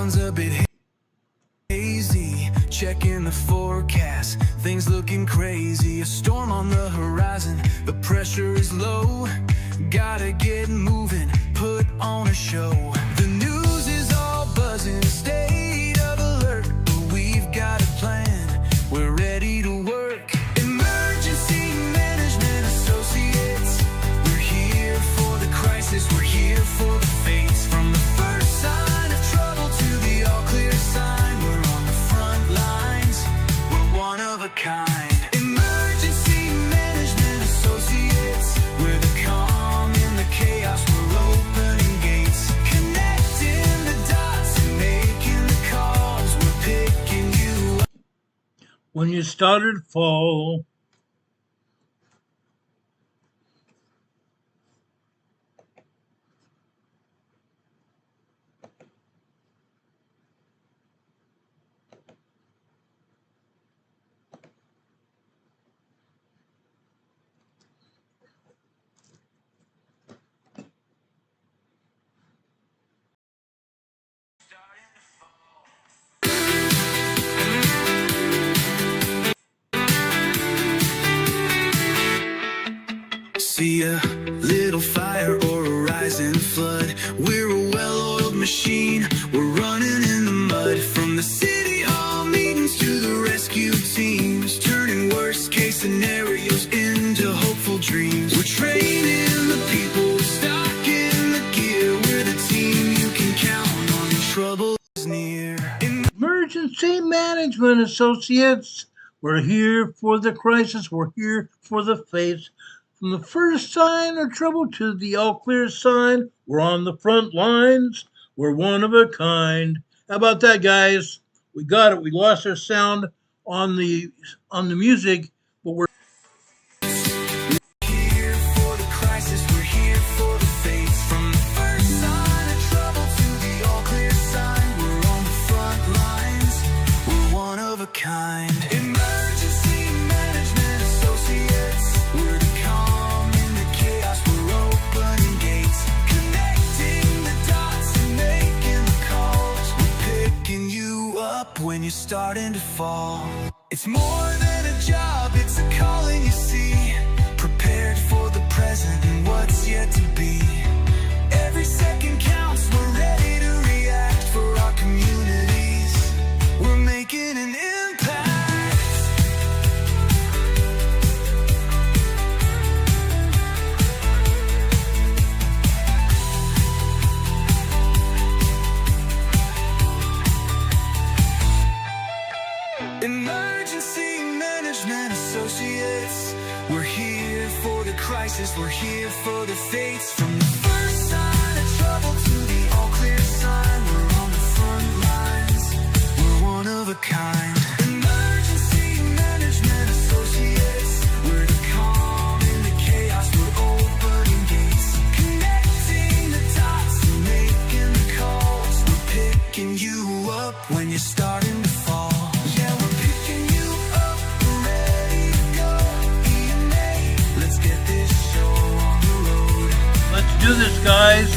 sounds a bit hazy. Checking the forecast, things looking crazy. A storm on the horizon, the pressure is low. Gotta get moving, put on a show. The news is all buzzing, state of alert, but we've got a plan, we're ready to work. Emergency Management Associates, we're here for the crisis, we're here for the fates. From the first sign of trouble to the all clear sign, we're on the front lines, we're one of a kind. Emergency Management Associates, we're the calm in the chaos, we're opening gates, connecting the dots and making the calls, we're picking you up. When you started fall, See a little fire or a rising flood, we're a well-oiled machine, we're running in the mud. From the city hall meetings to the rescue teams, turning worst case scenarios into hopeful dreams. We're training the people, stocking the gear, we're the team you can count on when trouble is near. Emergency Management Associates, we're here for the crisis, we're here for the fates. From the first sign of trouble to the all clear sign, we're on the front lines, we're one of a kind. How about that, guys? We got it. We lost our sound on the music, but we're Here for the crisis, we're here for the fates. From the first sign of trouble to the all clear sign, we're on the front lines, we're one of a kind. Emergency Management Associates, we're the calm in the chaos, we're opening gates, connecting the dots and making the calls, we're picking you up when you're starting to fall. It's more than a job, it's a calling, you see. Prepared for the present and what's yet to be. Every second counts, we're ready to react for our communities. We're making an impact. Emergency Management Associates, we're here for the crisis, we're here for the fates. From the first sign of trouble to the all clear sign, we're on the front lines, we're one of a kind. Emergency Management Associates, we're the calm in the chaos, we're opening gates, connecting the dots and making the calls, we're picking you up when you're starting to fall. Yeah, we're picking you up, we're ready to go. EMA, let's get this show on the road. let's do this, guys.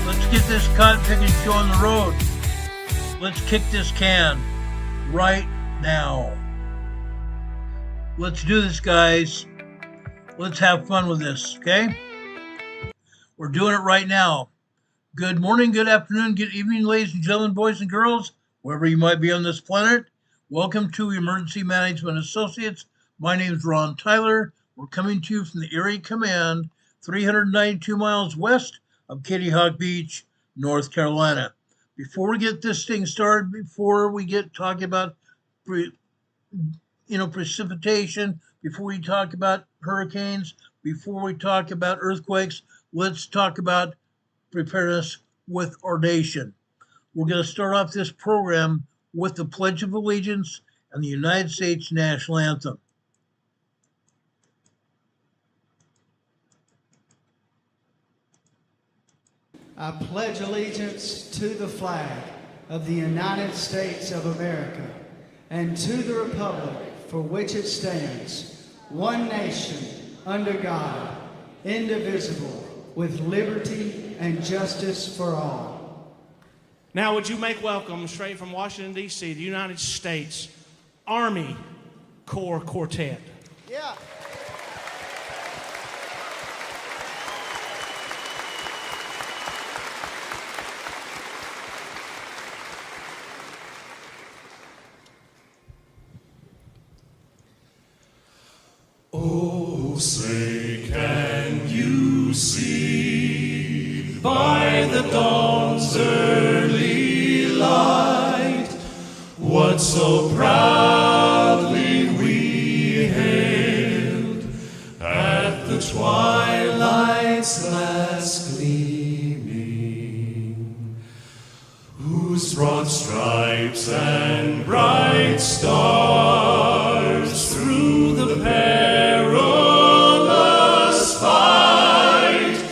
Let's get this cotton picking show on the road. Let's kick this can right now. Let's do this, guys. Let's have fun with this, okay? We're doing it right now. Good morning, good afternoon, good evening, ladies and gentlemen, boys and girls, wherever you might be on this planet. Welcome to Emergency Management Associates. My name is Ron Tyler. We're coming to you from the Erie Command, 392 miles west of Kitty Hawk Beach, North Carolina. Before we get this thing started, before we get talking about precipitation, before we talk about hurricanes, before we talk about earthquakes, let's talk about preparedness with our nation. We're going to start off this program with the Pledge of Allegiance and the United States National Anthem. I pledge allegiance to the flag of the United States of America and to the republic for which it stands, one nation, under God, indivisible, with liberty and justice for all. Now, would you make welcome straight from Washington, D.C., the United States Army Corps Quartet. Yeah. Oh, say can you see by the dawn's early light what so proudly we hailed at the twilight's last gleaming, whose broad stripes and bright stars through the perilous fight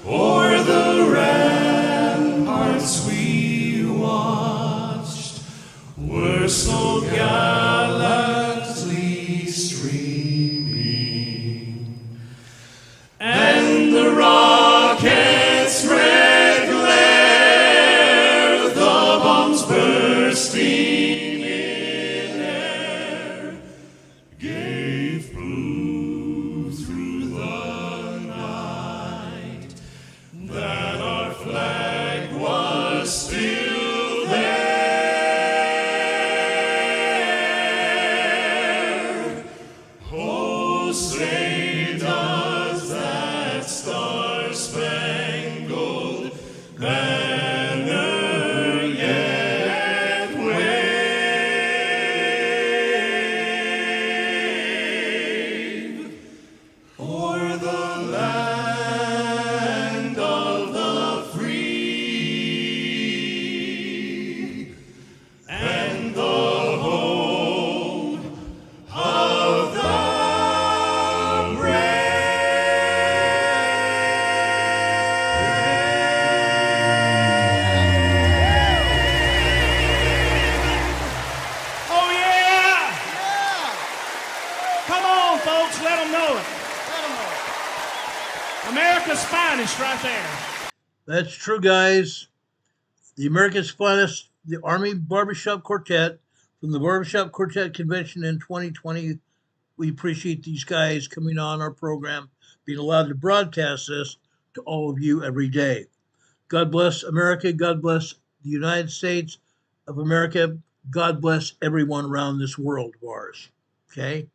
o'er the ramparts we watched were so gallantly streaming, and the rockets' red glare, the bombs bursting in air, gave proof through the night that our flag was still there. Oh, say does that star-spangled banner yet wave o'er the land of the free and the home of the Oh, yeah! Come on, folks, let them know it. America's finest right there. That's true, guys. The America's Finest, the Army Barbershop Quartet from the Barbershop Quartet Convention in 2020. We appreciate these guys coming on our program, being allowed to broadcast this to all of you every day. God bless America. God bless the United States of America. God bless everyone around this world of ours. Okay?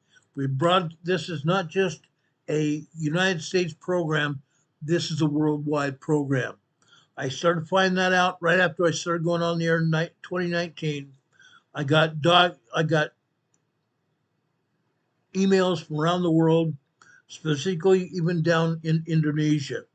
This is not just a United States program. This is a worldwide program. I started finding that out right after I started going on the air in 2019. I got emails from around the world, specifically even down in Indonesia.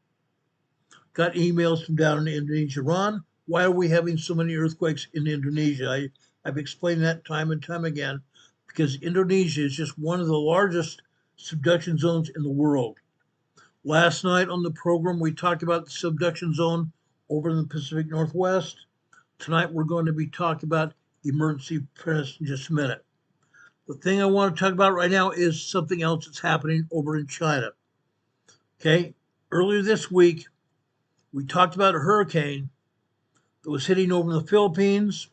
Got emails from down in Indonesia. Ron, why are we having so many earthquakes in Indonesia? I've explained that time and time again, because Indonesia is just one of the largest subduction zones in the world. Last night on the program, we talked about the subduction zone over in the Pacific Northwest. Tonight, we're going to be talking about emergency preparedness in just a minute. The thing I want to talk about right now is something else that's happening over in China. Okay, earlier this week, we talked about a hurricane that was hitting over the Philippines,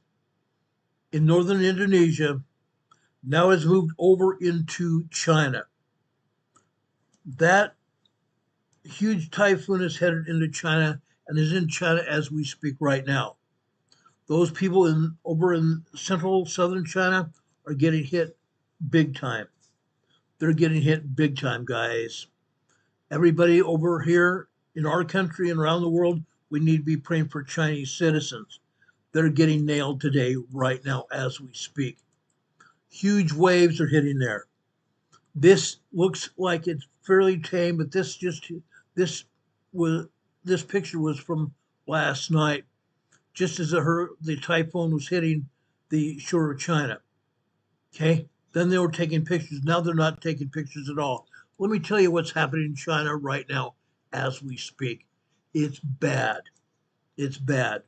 in northern Indonesia, now has moved over into China. That huge typhoon is headed into China and is in China as we speak right now. Those people over in central southern China are getting hit big time. They're getting hit big time, guys. Everybody over here in our country and around the world, we need to be praying for Chinese citizens. They're getting nailed today, right now, as we speak. Huge waves are hitting there. This looks like it's fairly tame, but this picture was from last night, just as the typhoon was hitting the shore of China. Okay, then they were taking pictures. Now they're not taking pictures at all. Let me tell you what's happening in China right now as we speak. It's bad. It's bad.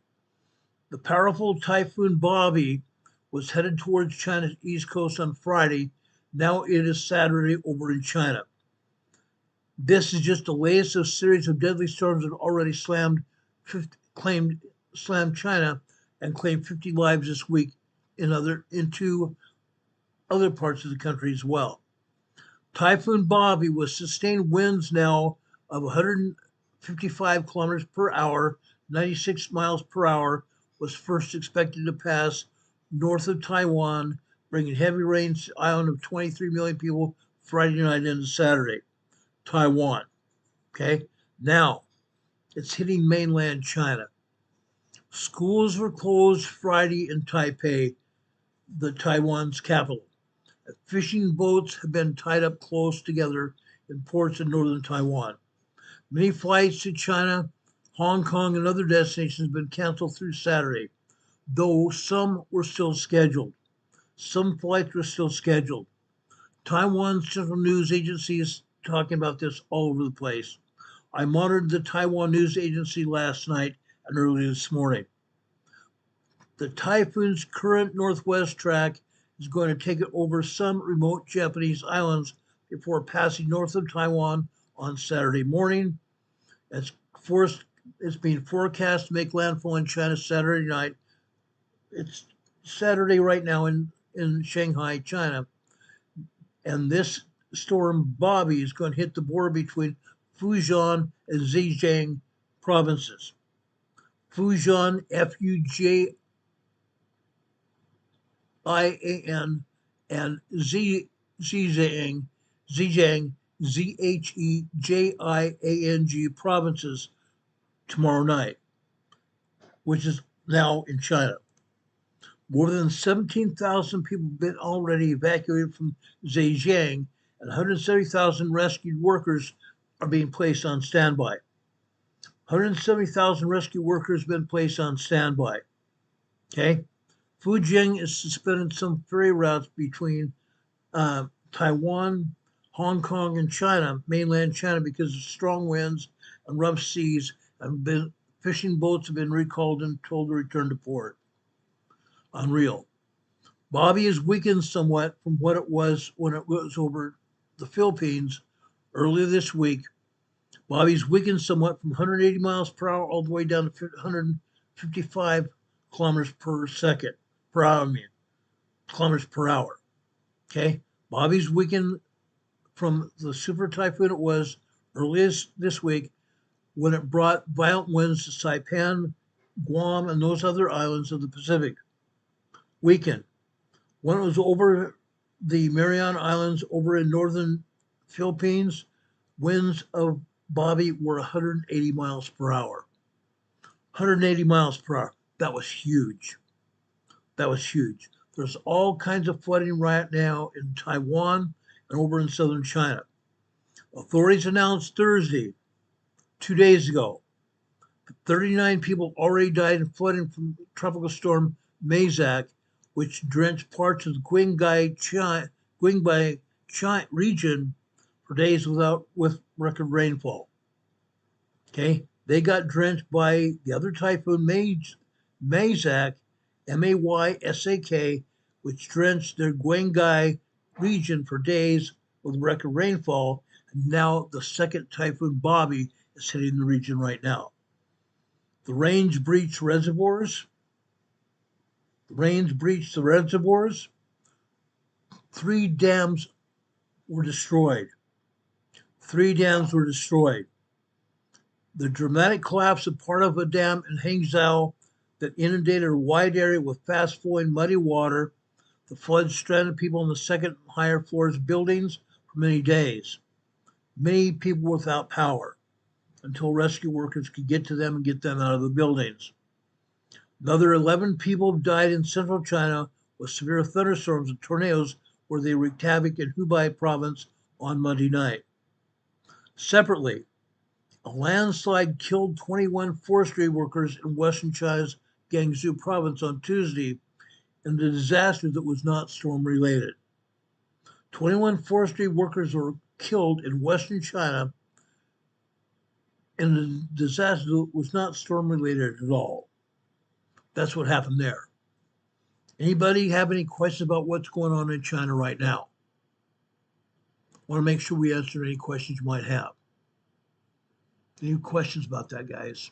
The powerful typhoon Bavi was headed towards China's east coast on Friday. Now it is Saturday over in China. This is just the latest of a series of deadly storms that already slammed China and claimed 50 lives this week in two other parts of the country as well. Typhoon Bavi, with sustained winds now of 155 kilometers per hour, 96 miles per hour, was first expected to pass north of Taiwan, bringing heavy rains to the island of 23 million people Friday night into Saturday. Taiwan. Okay, now it's hitting mainland China. Schools were closed Friday in Taipei, the Taiwan's capital. Fishing boats have been tied up close together in ports in northern Taiwan. Many flights to China, Hong Kong, and other destinations have been canceled through Saturday, though some were still scheduled. Some flights were still scheduled. Taiwan's central news agency is talking about this all over the place. I monitored the Taiwan news agency last night and early this morning. The typhoon's current northwest track is going to take it over some remote Japanese islands before passing north of Taiwan on Saturday morning. It's being forecast to make landfall in China Saturday night. It's Saturday right now in Shanghai, China. And this storm, Bavi, is going to hit the border between Fujian and Zhejiang provinces. Fujian, Fujian, and Zhejiang, Zhejiang provinces tomorrow night, which is now in China. More than 17,000 people have been already evacuated from Zhejiang, and 170,000 rescued workers are being placed on standby. 170,000 rescue workers have been placed on standby. Okay? Fujian is suspending some ferry routes between Taiwan, Hong Kong, and China, mainland China, because of strong winds and rough seas, and fishing boats have been recalled and told to return to port. Unreal. Bavi is weakened somewhat from what it was when it was over the Philippines earlier this week. Bavi's weakened somewhat from 180 miles per hour all the way down to 155 kilometers per hour. Kilometers per hour. Okay? Bavi's weakened from the super typhoon it was earliest this week when it brought violent winds to Saipan, Guam, and those other islands of the Pacific. Weakened. When it was over the Mariana Islands over in northern Philippines, winds of Bavi were 180 miles per hour. 180 miles per hour. That was huge. That was huge. There's all kinds of flooding right now in Taiwan and over in southern China. Authorities announced Thursday, 2 days ago, 39 people already died in flooding from tropical storm Mazak, which drenched parts of the Qinghai region for days with record rainfall. Okay, they got drenched by the other typhoon Mazak, Maysak, which drenched their Qinghai region for days with record rainfall. And now the second typhoon Bavi is hitting the region right now. The rains breached the reservoirs. 3 dams were destroyed. The dramatic collapse of part of a dam in Hangzhou that inundated a wide area with fast-flowing muddy water. The flood stranded people in the second and higher floors of buildings for many days. Many people without power until rescue workers could get to them and get them out of the buildings. Another 11 people have died in central China with severe thunderstorms and tornadoes where they wreaked havoc in Hubei province on Monday night. Separately, a landslide killed 21 forestry workers in western China's Guangzhou province on Tuesday in a disaster that was not storm-related. 21 forestry workers were killed in western China in a disaster that was not storm-related at all. That's what happened there. Anybody have any questions about what's going on in China right now? I want to make sure we answer any questions you might have. Any questions about that, guys?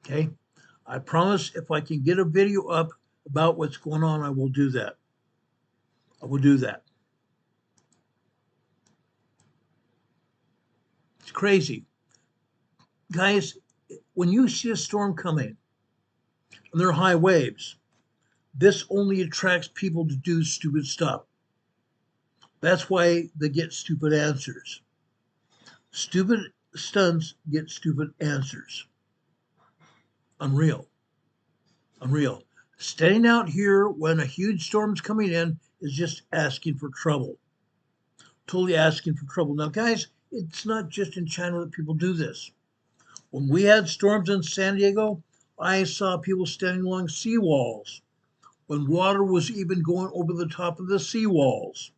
Okay. I promise if I can get a video up about what's going on, I will do that. I will do that. It's crazy. Guys, when you see a storm coming and there are high waves, this only attracts people to do stupid stuff. That's why they get stupid answers. Stupid stunts get stupid answers. Unreal. Unreal. Standing out here when a huge storm's coming in is just asking for trouble. Totally asking for trouble. Now, guys, it's not just in China that people do this. When we had storms in San Diego, I saw people standing along seawalls when water was even going over the top of the seawalls.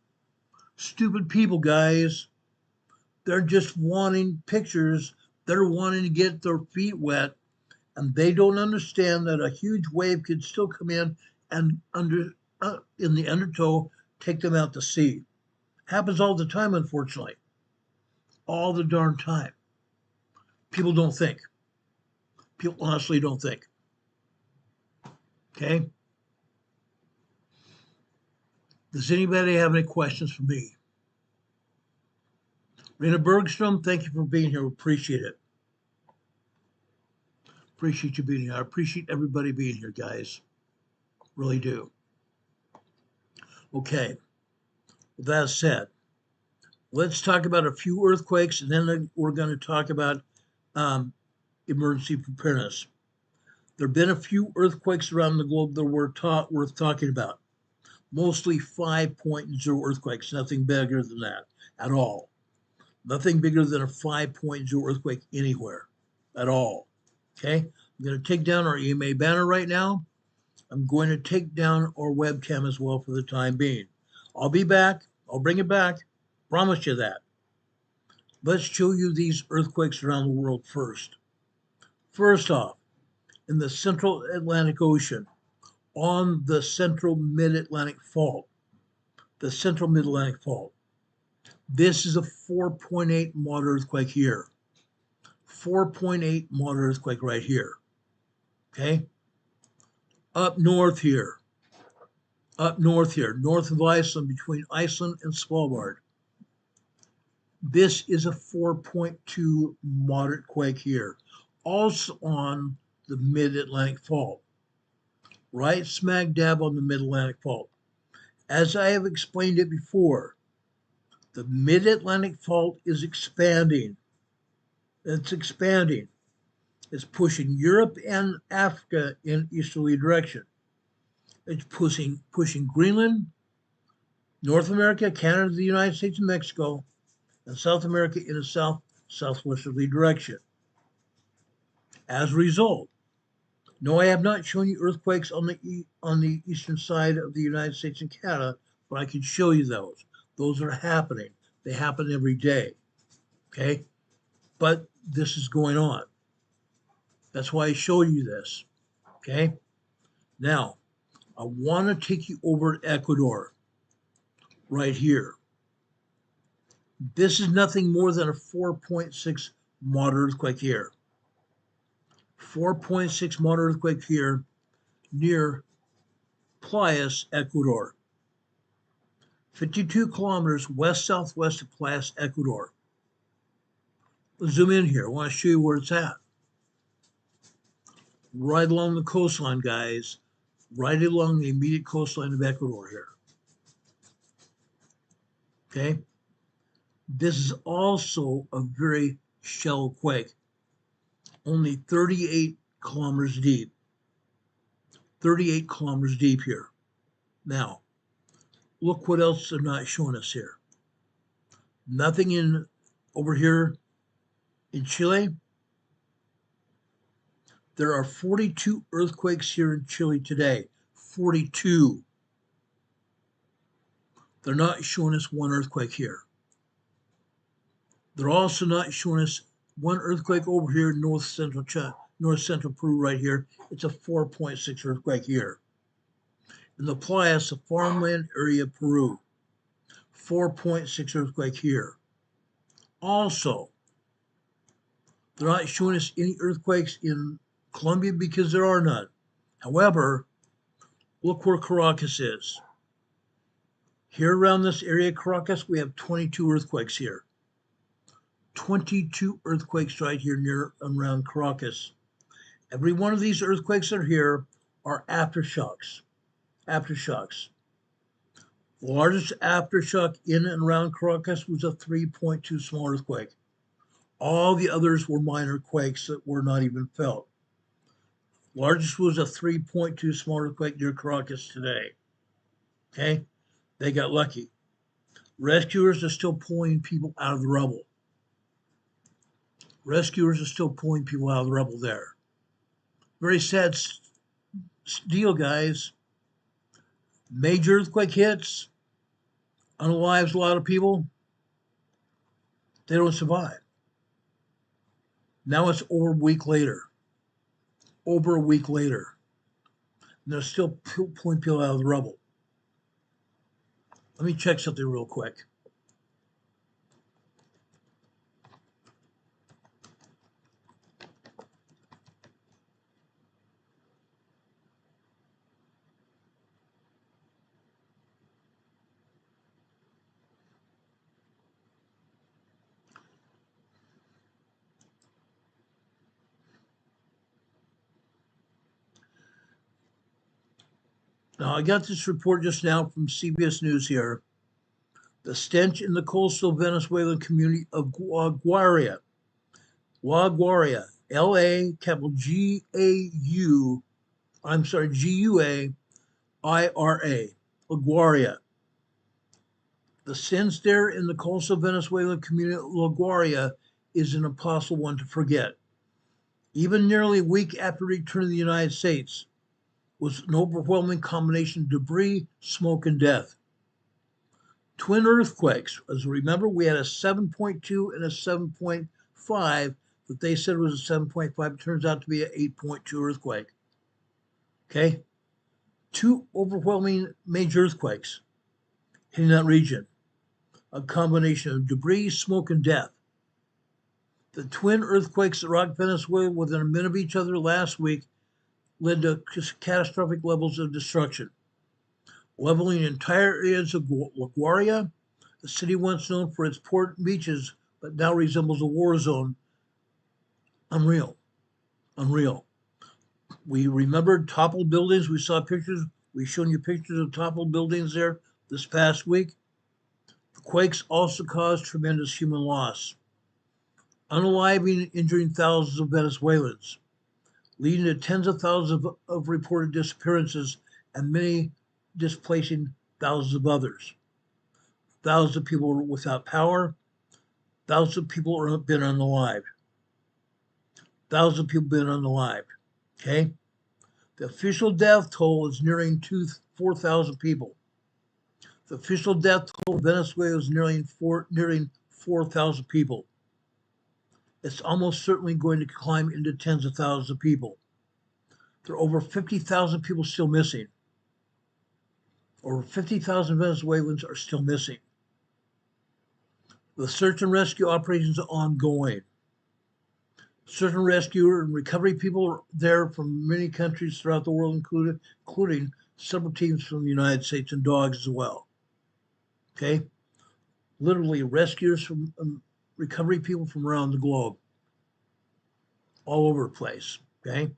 Stupid people, guys. They're just wanting pictures. They're wanting to get their feet wet, and they don't understand that a huge wave could still come in and in the undertow take them out to sea. Happens all the time, unfortunately. All the darn time. People don't think. People honestly don't think. Okay? Does anybody have any questions for me? Rena Bergstrom, thank you for being here. Appreciate it. Appreciate you being here. I appreciate everybody being here, guys. Really do. Okay. With that said, let's talk about a few earthquakes, and then we're going to talk about emergency preparedness. There have been a few earthquakes around the globe that were worth talking about. Mostly 5.0 earthquakes, nothing bigger than that at all. Nothing bigger than a 5.0 earthquake anywhere at all. Okay, I'm going to take down our EMA banner right now. I'm going to take down our webcam as well for the time being. I'll be back. I'll bring it back. Promise you that. Let's show you these earthquakes around the world first. First off, in the Central Atlantic Ocean, on the Central Mid-Atlantic Fault. The Central Mid-Atlantic Fault. This is a 4.8 moderate earthquake here. 4.8 moderate earthquake right here. Okay? Up north here, north of Iceland, between Iceland and Svalbard. This is a 4.2 moderate quake here, also on the Mid-Atlantic Fault, right smack dab on the Mid-Atlantic Fault. As I have explained it before, the Mid-Atlantic Fault is expanding. It's expanding. It's pushing Europe and Africa in easterly direction. It's pushing Greenland, North America, Canada, the United States, and Mexico, and South America in a southwesterly direction. As a result, no, I have not shown you earthquakes on the eastern side of the United States and Canada, but I can show you those. Those are happening. They happen every day. Okay? But this is going on. That's why I showed you this. Okay? Now, I want to take you over to Ecuador, right here. This is nothing more than a 4.6 moderate earthquake here. 4.6 moderate earthquake here near Pires, Ecuador. 52 kilometers west-southwest of Pires, Ecuador. Let's zoom in here. I want to show you where it's at. Right along the coastline, guys. Right along the immediate coastline of Ecuador here. Okay? This is also a very shallow quake. Only 38 kilometers deep. 38 kilometers deep here. Now, look what else they're not showing us here. Nothing over here in Chile. There are 42 earthquakes here in Chile today. 42. They're not showing us one earthquake here. They're also not showing us one earthquake over here in north central Peru right here. It's a 4.6 earthquake here. In the Playas, the farmland area of Peru, 4.6 earthquake here. Also, they're not showing us any earthquakes in Columbia because there are none. However, look where Caracas is. Here around this area, Caracas, we have 22 earthquakes here. 22 earthquakes right here near around Caracas. Every one of these earthquakes that are here are aftershocks. Aftershocks. The largest aftershock in and around Caracas was a 3.2 small earthquake. All the others were minor quakes that were not even felt. Largest was a 3.2 small earthquake near Caracas today. Okay, they got lucky. Rescuers are still pulling people out of the rubble. Rescuers are still pulling people out of the rubble there. Very sad deal, guys. Major earthquake hits, unalives a lot of people. They don't survive. Now it's over a week later. Over a week later. And they're still pulling people out of the rubble. Let me check something real quick. Now, I got this report just now from CBS News here. The stench in the coastal Venezuelan community of La Guaira, L-A, capital G-A-U, I'm sorry, G-U-A-I-R-A, La Guaira. The stench there in the coastal Venezuelan community of La Guaira is an impossible one to forget. Even nearly a week after return to the United States, was an overwhelming combination of debris, smoke, and death. Twin earthquakes. As you remember, we had a 7.2 and a 7.5 that they said was a 7.5. It turns out to be an 8.2 earthquake. Okay? Two overwhelming major earthquakes in that region. A combination of debris, smoke, and death. The twin earthquakes that rocked Venezuela within a minute of each other last week led to catastrophic levels of destruction, leveling entire areas of La Guaira, a city once known for its port and beaches, but now resembles a war zone. Unreal. Unreal. We remembered toppled buildings. We saw pictures. We've shown you pictures of toppled buildings there this past week. The quakes also caused tremendous human loss, unaliving and injuring thousands of Venezuelans, leading to tens of thousands of reported disappearances and many displacing thousands of others. Thousands of people are without power. Thousands of people have been unalived. Thousands of people been unalived. Okay? The official death toll is nearing 4,000 people. The official death toll in Venezuela is nearing 4,000 people. It's almost certainly going to climb into tens of thousands of people. There are over 50,000 people still missing. Over 50,000 Venezuelans are still missing. The search and rescue operations are ongoing. Search and rescue and recovery people are there from many countries throughout the world, including several teams from the United States and dogs as well. Okay? Literally rescuers from recovery people from around the globe. All over the place. Okay?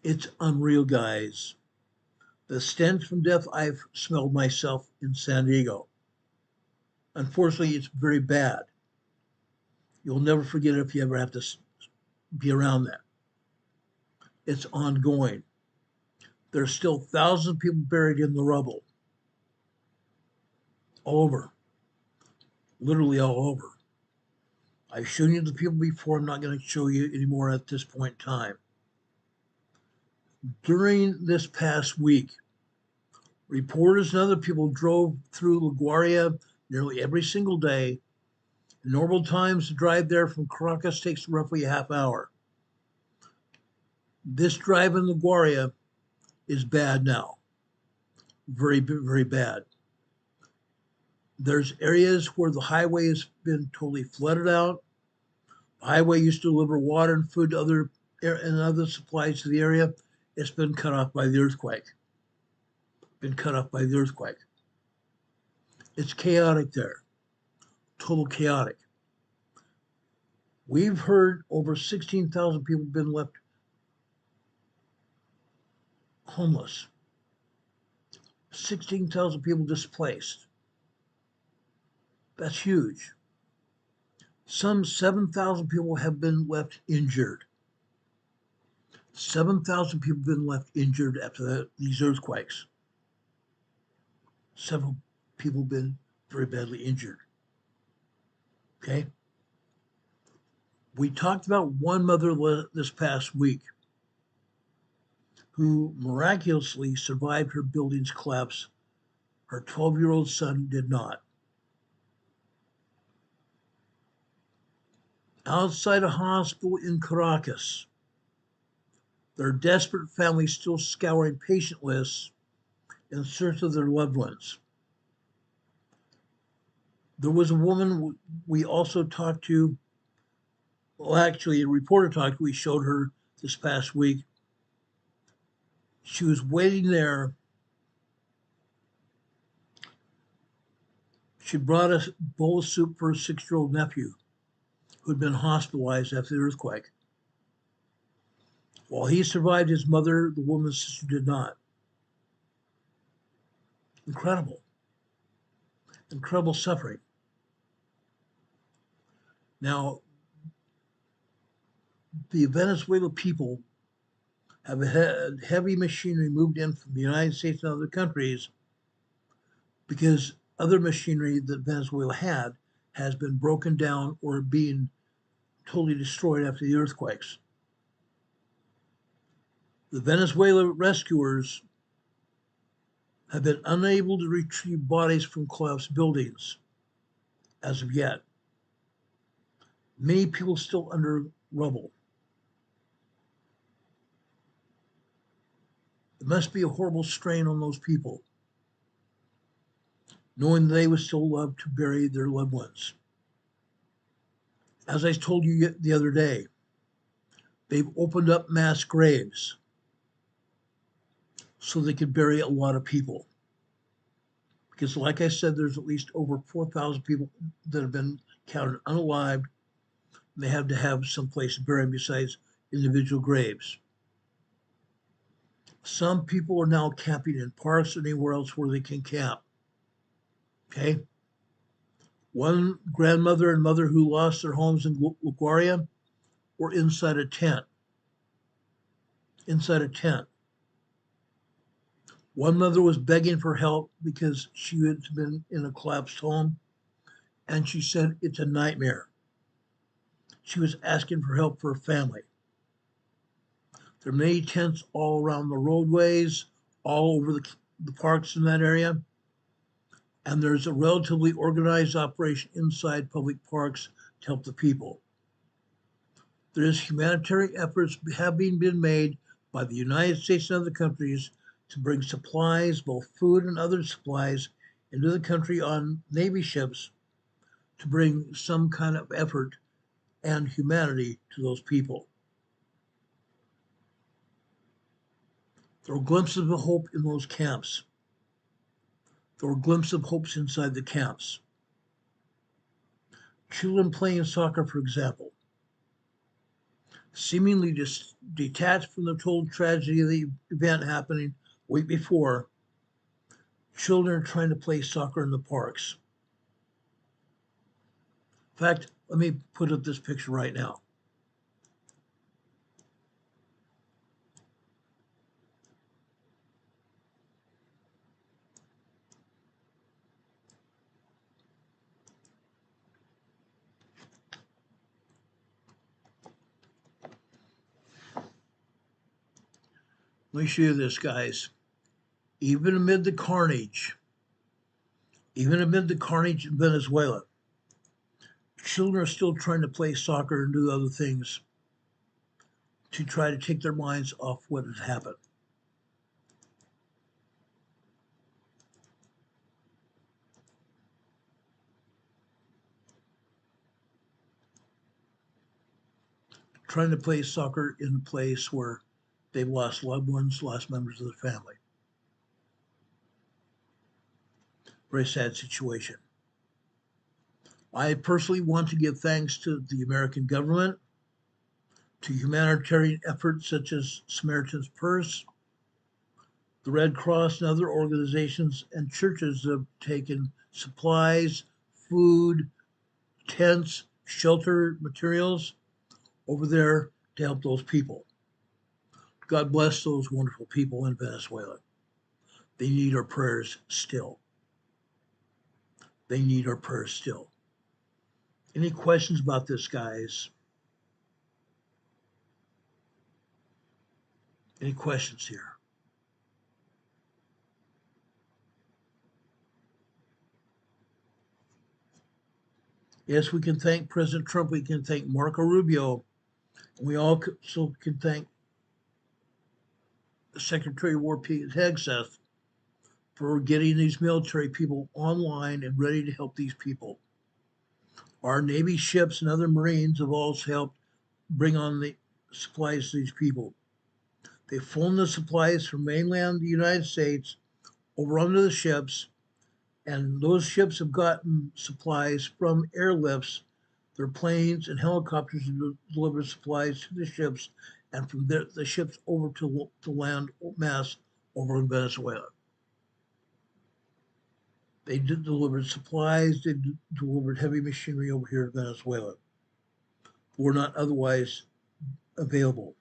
It's unreal, guys. The stench from death I've smelled myself in San Diego. Unfortunately, it's very bad. You'll never forget it if you ever have to be around that. It's ongoing. There's still thousands of people buried in the rubble. All over. Literally all over. I've shown you the people before. I'm not going to show you anymore at this point in time. During this past week, reporters and other people drove through La Guaira nearly every single day. In normal times, to drive there from Caracas takes roughly a half hour. This drive in La Guaira is bad now. Very, very bad. There's areas where the highway has been totally flooded out. Highway used to deliver water and food to other supplies to the area. It's been cut off by the earthquake. It's chaotic there. Total chaotic. We've heard over 16,000 people have been left homeless. 16,000 people displaced. That's huge. Some 7,000 people have been left injured. 7,000 people have been left injured after these earthquakes. Several people have been very badly injured. Okay? We talked about one mother this past week who miraculously survived her building's collapse. Her 12-year-old son did not. Outside a hospital in Caracas, there are desperate families still scouring patient lists in search of their loved ones. There was a woman we also talked to, well, actually, a reporter talked to, we showed her this past week. She was waiting there. She brought a bowl of soup for her 6-year-old nephew who had been hospitalized after the earthquake. While he survived, his mother, the woman's sister, did not. Incredible suffering. Now, the Venezuela people have had heavy machinery moved in from the United States and other countries because other machinery that Venezuela had has been broken down or being totally destroyed after the earthquakes. The Venezuela rescuers have been unable to retrieve bodies from collapsed buildings as of yet. Many people still under rubble. It must be a horrible strain on those people, knowing they would still love to bury their loved ones. As I told you the other day, they've opened up mass graves so they could bury a lot of people. Because like I said, there's at least over 4,000 people that have been counted unalived. They have to have some place to bury them besides individual graves. Some people are now camping in parks or anywhere else where they can camp. Okay? One grandmother and mother who lost their homes in LaGuardia were inside a tent. One mother was begging for help because she had been in a collapsed home, and she said it's a nightmare. She was asking for help for her family. There are many tents all around the roadways, all over the parks in that area, and there's a relatively organized operation inside public parks to help the people. There's humanitarian efforts having been made by the United States and other countries to bring supplies, both food and other supplies, into the country on Navy ships to bring some kind of effort and humanity to those people. There were glimpses of hope in those camps. There were glimpses of hopes inside the camps. Children playing soccer, for example, seemingly just detached from the total tragedy of the event happening a week before. Children are trying to play soccer in the parks. In fact, let me put up this picture right now. Let me show you this, guys. Even amid the carnage in Venezuela, children are still trying to play soccer and do other things to try to take their minds off what has happened. trying to play soccer in a place where they've lost loved ones, lost members of their family. Very sad situation. I personally want to give thanks to the American government, to humanitarian efforts such as Samaritan's Purse, the Red Cross, and other organizations and churches that have taken supplies, food, tents, shelter materials over there to help those people. God bless those wonderful people in Venezuela. They need our prayers still. They need our prayers still. Any questions about this, guys? Any questions here? Yes, we can thank President Trump. We can thank Marco Rubio. And we also can thank Secretary of War Pete Hegseth for getting these military people online and ready to help these people. Our Navy ships and other Marines have also helped bring on the supplies to these people. They've flown the supplies from mainland the United States over onto the ships, and those ships have gotten supplies from airlifts. Their planes and helicopters deliver supplies to the ships, and from there, the ships over to land mass over in Venezuela. They delivered supplies, they delivered heavy machinery over here in Venezuela. Were not otherwise available.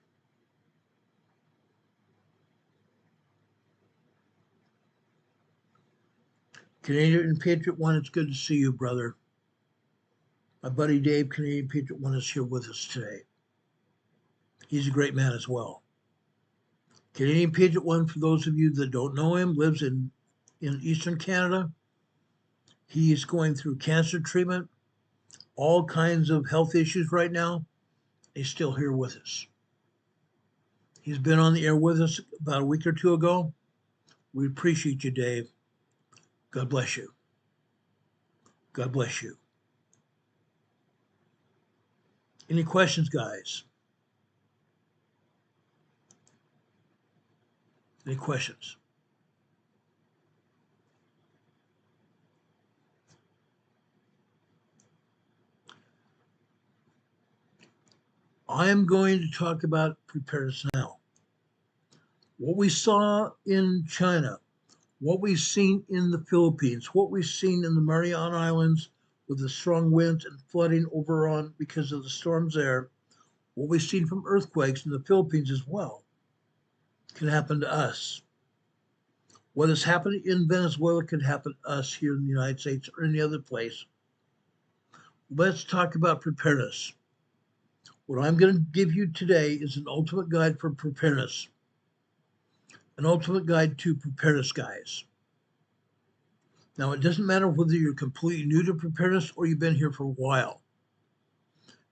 Canadian Patriot One, it's good to see you, brother. My buddy Dave, Canadian Patriot One, is here with us today. He's a great man as well. Canadian Patriot One, for those of you that don't know him, lives in Eastern Canada. He's going through cancer treatment, all kinds of health issues right now. He's still here with us. He's been on the air with us about a week or two ago. We appreciate you, Dave. God bless you. God bless you. Any questions, guys? Any questions? I am going to talk about preparedness now. What we saw in China, what we've seen in the Philippines, what we've seen in the Mariana Islands with the strong winds and flooding over on because of the storms there, what we've seen from earthquakes in the Philippines as well, can happen to us. What has happened in Venezuela can happen to us here in the United States or any other place. Let's talk about preparedness. What I'm going to give you today is an ultimate guide for preparedness, an ultimate guide to preparedness, guys. Now, it doesn't matter whether you're completely new to preparedness or you've been here for a while.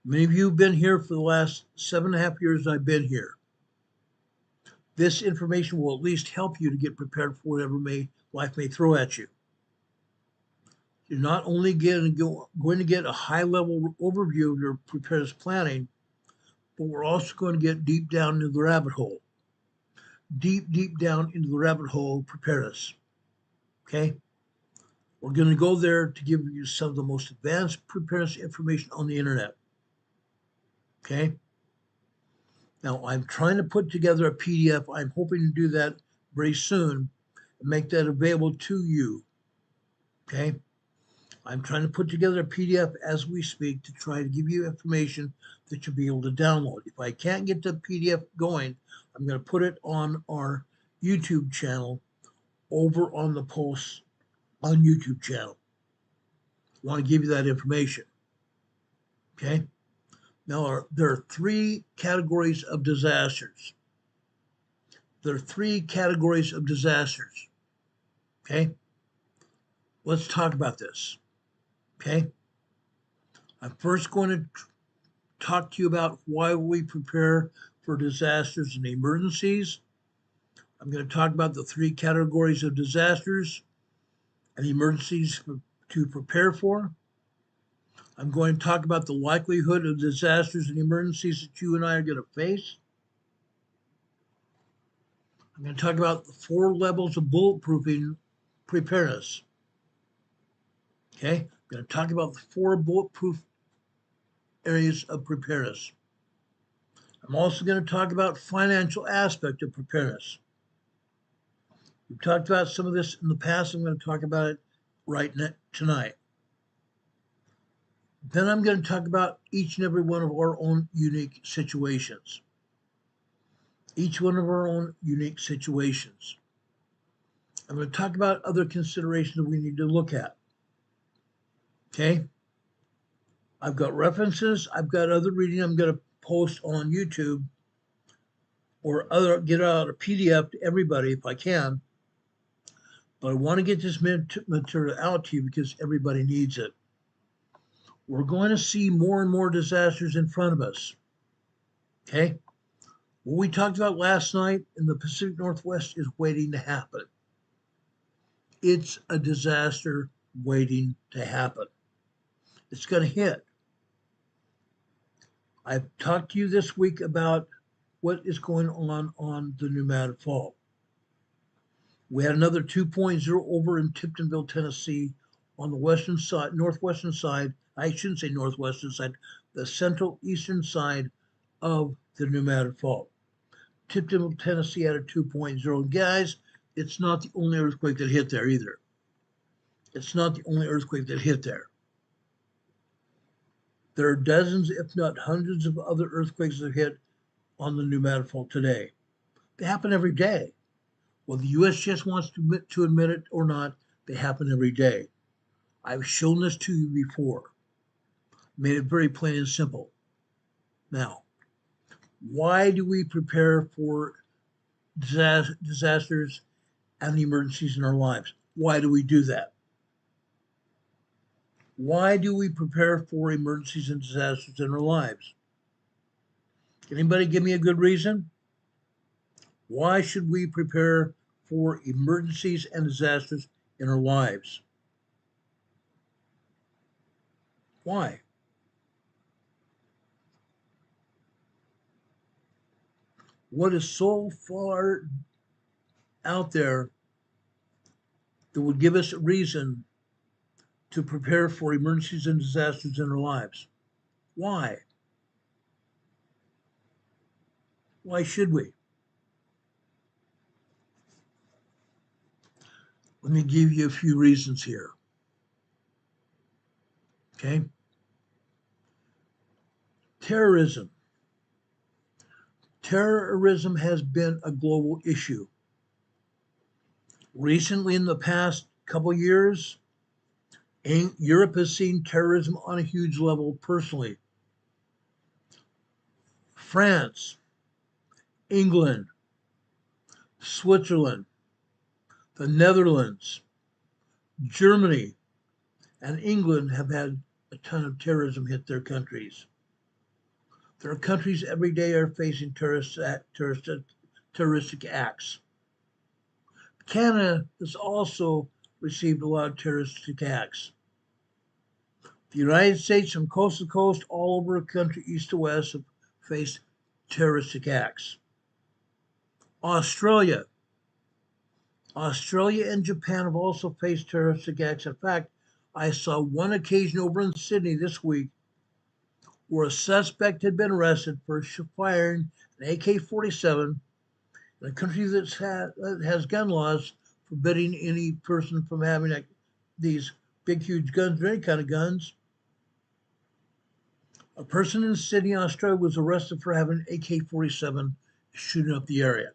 Many of you have been here for the last 7.5 years I've been here. This information will at least help you to get prepared for whatever life may throw at you. You're not only going to get a high-level overview of your preparedness planning, but we're also going to get deep down into the rabbit hole. Deep down into the rabbit hole of preparedness. Okay? We're going to go there to give you some of the most advanced preparedness information on the internet. Okay? Now, I'm trying to put together a PDF. I'm hoping to do that very soon and make that available to you. Okay? I'm trying to put together a PDF as we speak to try to give you information that you'll be able to download. If I can't get the PDF going, I'm going to put it on our YouTube channel over on the posts on YouTube channel. I want to give you that information. Okay? Now, there are 3 categories of disasters. There are 3 categories of disasters. Okay? Let's talk about this. Okay? I'm first going to talk to you about why we prepare for disasters and emergencies. I'm going to talk about the 3 categories of disasters and emergencies to prepare for. I'm going to talk about the likelihood of disasters and emergencies that you and I are going to face. I'm going to talk about the 4 levels of bulletproofing preparedness. Okay? I'm going to talk about the 4 bulletproof areas of preparedness. I'm also going to talk about financial aspect of preparedness. We've talked about some of this in the past. I'm going to talk about it tonight. Then I'm going to talk about each and every one of our own unique situations. Each one of our own unique situations. I'm going to talk about other considerations that we need to look at. Okay? I've got references. I've got other reading I'm going to post on YouTube or get out a PDF to everybody if I can. But I want to get this material out to you because everybody needs it. We're going to see more and more disasters in front of us. Okay? What we talked about last night in the Pacific Northwest is waiting to happen. It's a disaster waiting to happen. It's going to hit. I've talked to you this week about what is going on the Pneumatic Fault. We had another 2.0 over in Tiptonville, Tennessee, on the western side, northwestern side. I shouldn't say northwestern side, the central eastern side of the Pneumatic Fault. Tiptonville, Tennessee had a 2.0. Guys, it's not the only earthquake that hit there either. It's not the only earthquake that hit there. There are dozens, if not hundreds, of other earthquakes that hit on the Pneumatic Fault today. They happen every day. Whether the USGS wants to admit it or not, they happen every day. I've shown this to you before. Made it very plain and simple. Now, why do we prepare for disasters and emergencies in our lives? Why do we do that? Why do we prepare for emergencies and disasters in our lives? Anybody give me a good reason? Why should we prepare for emergencies and disasters in our lives? Why? What is so far out there that would give us a reason to prepare for emergencies and disasters in our lives? Why? Why should we? Let me give you a few reasons here. Okay? Terrorism. Terrorism has been a global issue. Recently, in the past couple years, Europe has seen terrorism on a huge level personally. France, England, Switzerland, the Netherlands, Germany, and England have had a ton of terrorism hit their countries. Their countries every day are facing terroristic acts. Canada has also received a lot of terroristic acts. The United States, from coast to coast, all over the country, east to west, have faced terroristic acts. Australia and Japan have also faced terroristic acts. In fact, I saw one occasion over in Sydney this week where a suspect had been arrested for firing an AK-47 in a country that has gun laws forbidding any person from having these big, huge guns or any kind of guns. A person in Sydney, Australia, was arrested for having an AK-47 shooting up the area.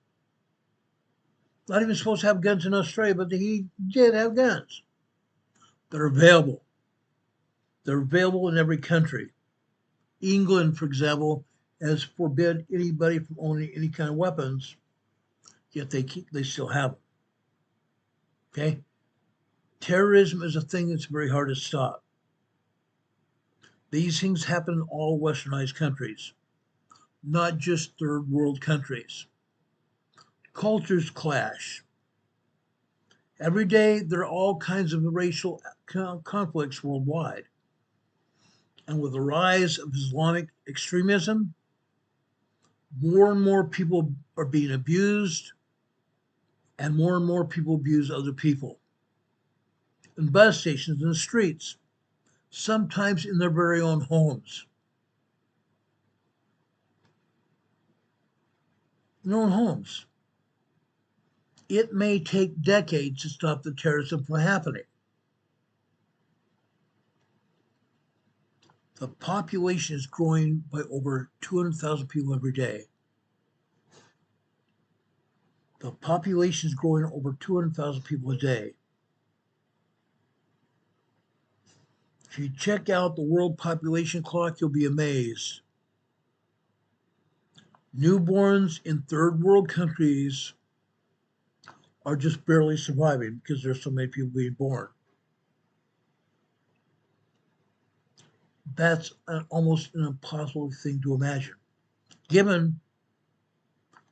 Not even supposed to have guns in Australia, but he did have guns. They're available. They're available in every country. England, for example, has forbid anybody from owning any kind of weapons, yet they still have them. Okay? Terrorism is a thing that's very hard to stop. These things happen in all westernized countries, not just third world countries. Cultures clash. Every day, there are all kinds of racial conflicts worldwide. And with the rise of Islamic extremism, more and more people are being abused, and more people abuse other people. In bus stations, in the streets, sometimes in their very own homes. In their own homes. It may take decades to stop the terrorism from happening. The population is growing by over 200,000 people every day. The population is growing over 200,000 people a day. If you check out the world population clock, you'll be amazed. Newborns in third world countries are just barely surviving because there's so many people being born. That's almost an impossible thing to imagine, given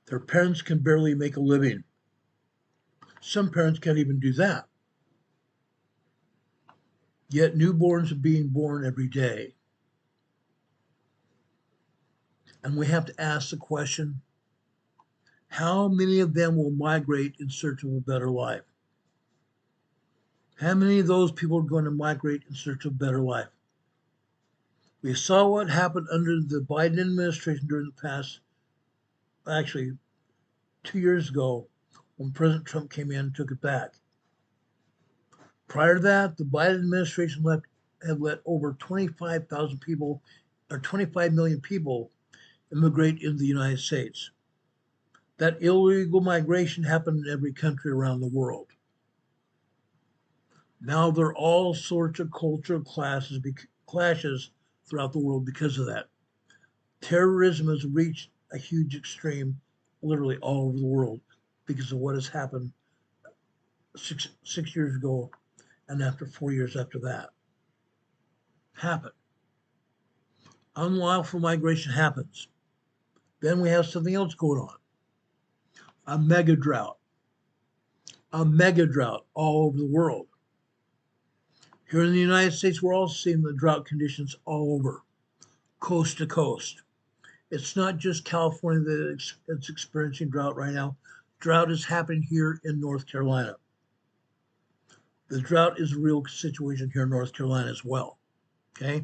their parents can barely make a living. Some parents can't even do that. Yet newborns are being born every day. And we have to ask the question, how many of them will migrate in search of a better life? How many of those people are going to migrate in search of a better life? We saw what happened under the Biden administration during the past, actually 2 years ago, when President Trump came in and took it back. Prior to that, the Biden administration had let over 25,000 people, or 25 million people, immigrate into the United States. That illegal migration happened in every country around the world. Now there are all sorts of cultural clashes throughout the world because of that. Terrorism has reached a huge extreme literally all over the world because of what has happened six years ago and after 4 years after that. Happened. Unlawful migration happens. Then we have something else going on. A mega drought all over the world. Here in the United States, we're also seeing the drought conditions all over, coast to coast. It's not just California that's experiencing drought right now. Drought is happening here in North Carolina. The drought is a real situation here in North Carolina as well, okay?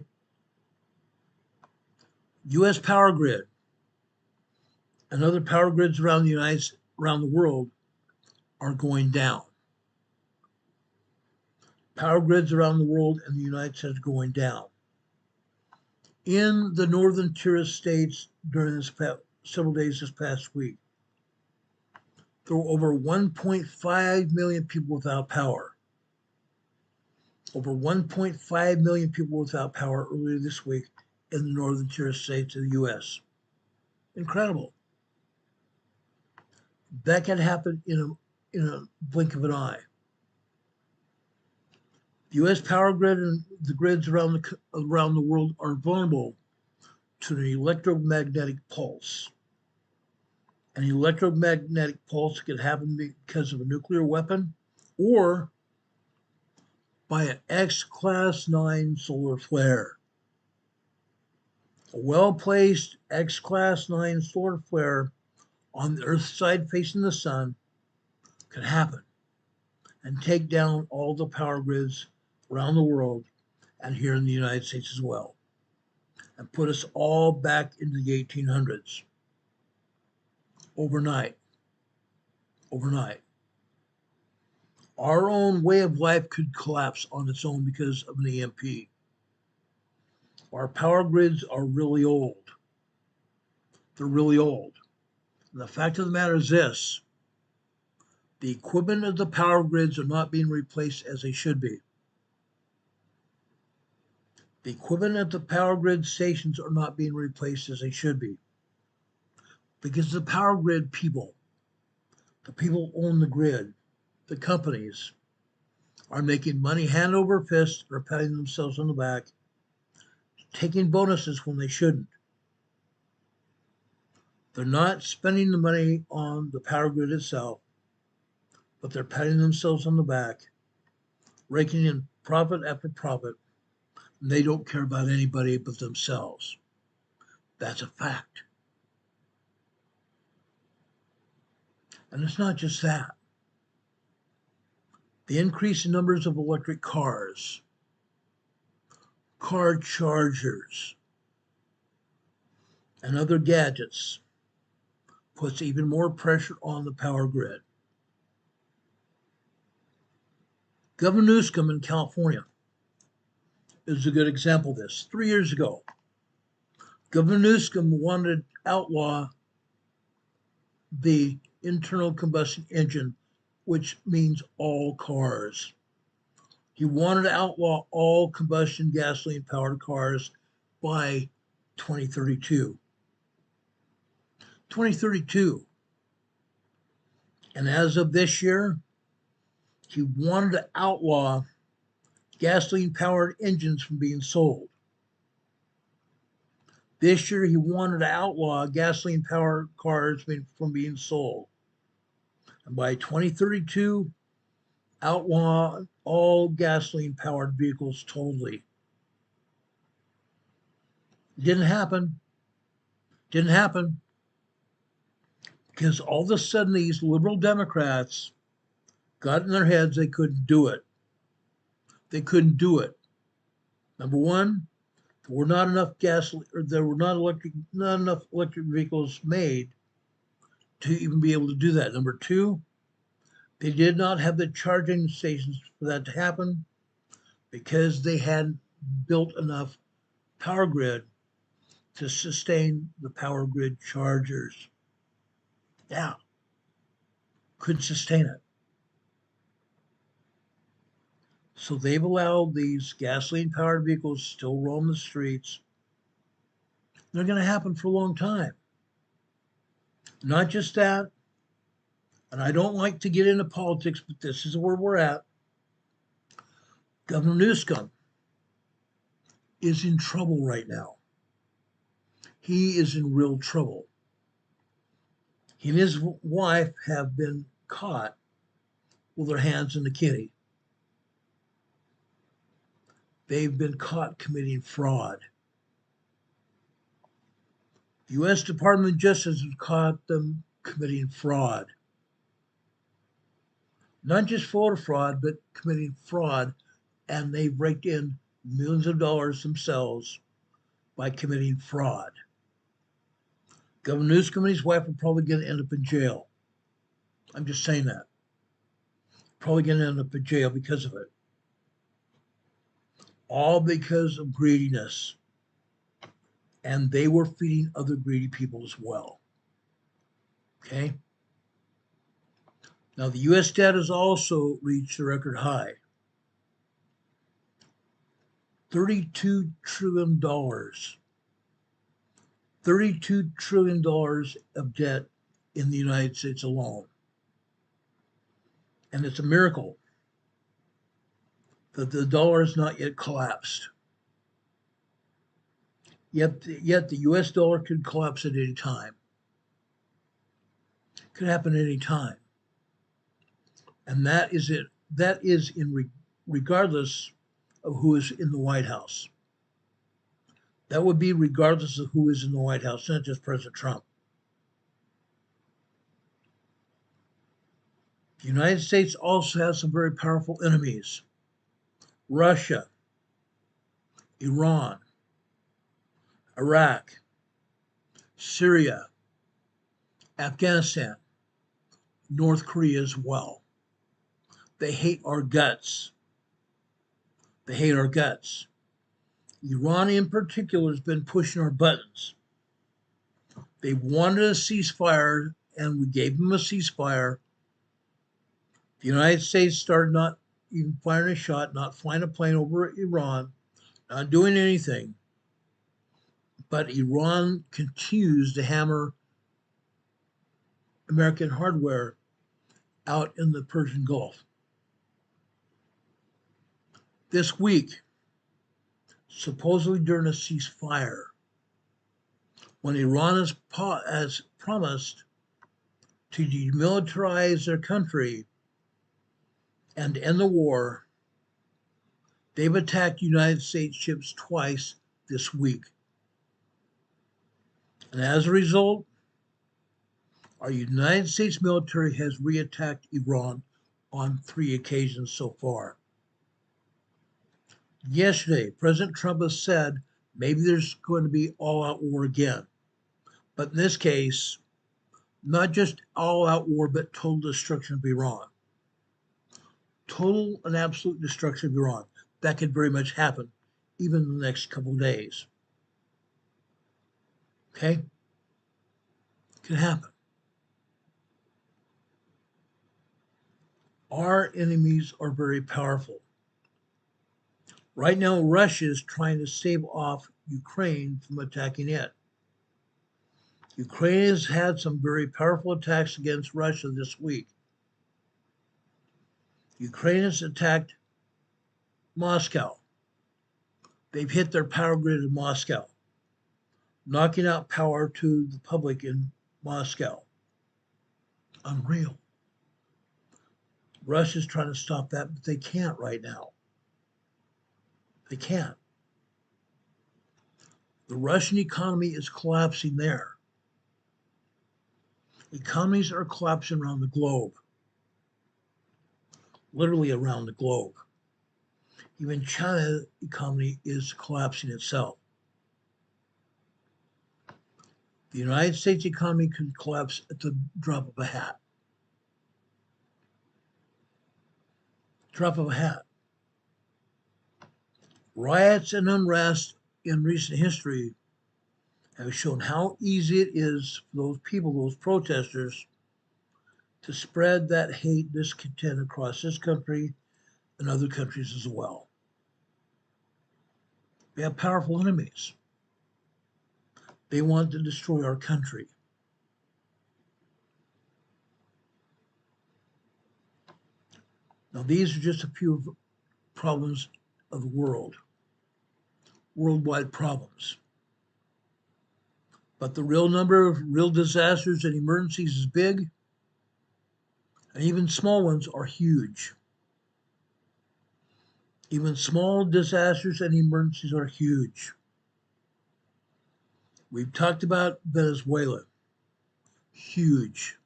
U.S. power grid and other power grids around the world are going down. Power grids around the world and the United States are going down. In the northern tier states during several days this past week, there were over 1.5 million people without power. Over 1.5 million people without power earlier this week in the northern tier states of the U.S. Incredible. That can happen in a blink of an eye. The U.S. power grid and the grids around the world are vulnerable to an electromagnetic pulse. An electromagnetic pulse could happen because of a nuclear weapon or by an X-Class 9 solar flare. A well-placed X-Class 9 solar flare on the Earth's side facing the sun could happen and take down all the power grids around the world and here in the United States as well, and put us all back into the 1800s. Overnight. Our own way of life could collapse on its own because of an EMP. Our power grids are really old. They're really old. And the fact of the matter is this: the equipment of the power grids are not being replaced as they should be. The equipment at the power grid stations are not being replaced as they should be. Because the power grid people, the people who own the grid, the companies, are making money hand over fist, or patting themselves on the back, taking bonuses when they shouldn't. They're not spending the money on the power grid itself, but they're patting themselves on the back, raking in profit after profit And they don't care about anybody but themselves. That's a fact. And it's not just that. The increase in numbers of electric cars, car chargers, and other gadgets puts even more pressure on the power grid. Governor Newsom in California is a good example of this. 3 years ago, Governor Newsom wanted to outlaw the internal combustion engine, which means all cars. He wanted to outlaw all combustion gasoline powered cars by 2032. 2032. And as of this year, he wanted to outlaw gasoline powered engines from being sold. This year, he wanted to outlaw gasoline powered cars from being sold. And by 2032, outlaw all gasoline powered vehicles totally. Didn't happen. Didn't happen. Because all of a sudden, these liberal Democrats got in their heads they couldn't do it. They couldn't do it. Number one, there were not enough gasoline, or there were not enough electric vehicles made to even be able to do that. Number two, they did not have the charging stations for that to happen because they hadn't built enough power grid to sustain the power grid chargers. Yeah, couldn't sustain it. So they've allowed these gasoline-powered vehicles to still roam the streets. They're going to happen for a long time. Not just that, and I don't like to get into politics, but this is where we're at. Governor Newsom is in trouble right now. He is in real trouble. He and his wife have been caught with their hands in the kitty. They've been caught committing fraud. The U.S. Department of Justice has caught them committing fraud. Not just voter fraud, but committing fraud, and they've raked in millions of dollars themselves by committing fraud. Governor Newsom and his wife are probably going to end up in jail. I'm just saying that. Probably going to end up in jail because of it. All because of greediness. And they were feeding other greedy people as well. Okay? Now, the U.S. debt has also reached a record high. $32 trillion. $32 trillion of debt in the United States alone. And it's a miracle that the dollar has not yet collapsed. Yet the U.S. dollar could collapse at any time. Could happen at any time. And that is it. That is regardless of who is in the White House. That would be regardless of who is in the White House, not just President Trump. The United States also has some very powerful enemies. Russia, Iran, Iraq, Syria, Afghanistan, North Korea as well. They hate our guts. They hate our guts. Iran in particular has been pushing our buttons. They wanted a ceasefire, and we gave them a ceasefire. The United States started not even firing a shot, not flying a plane over Iran, not doing anything. But Iran continues to hammer American hardware out in the Persian Gulf. This week, supposedly during a ceasefire, when Iran has promised to demilitarize their country and end the war, They've attacked United States ships twice this week. And as a result, our United States military has reattacked Iran on 3 occasions so far. Yesterday, President Trump has said maybe there's going to be all-out war again. But in this case, not just all-out war, but total destruction of Iran. Total and absolute destruction of Iran. That could very much happen even in the next couple of days. Okay? Could happen. Our enemies are very powerful. Right now, Russia is trying to stave off Ukraine from attacking it. Ukraine has had some very powerful attacks against Russia this week. Ukraine has attacked Moscow. They've hit their power grid in Moscow, knocking out power to the public in Moscow. Unreal. Russia's trying to stop that, but they can't right now. They can't. The Russian economy is collapsing there. Economies are collapsing around the globe, literally around the globe. Even China's economy is collapsing itself. The United States economy can collapse at the drop of a hat. Drop of a hat. Riots and unrest in recent history have shown how easy it is for those people, those protesters, to spread that hate, discontent across this country and other countries as well. We have powerful enemies. They want to destroy our country. Now, these are just a few problems of the world, worldwide problems. But the real number of real disasters and emergencies is big, and even small ones are huge. Even small disasters and emergencies are huge. We've talked about Venezuela. Huge.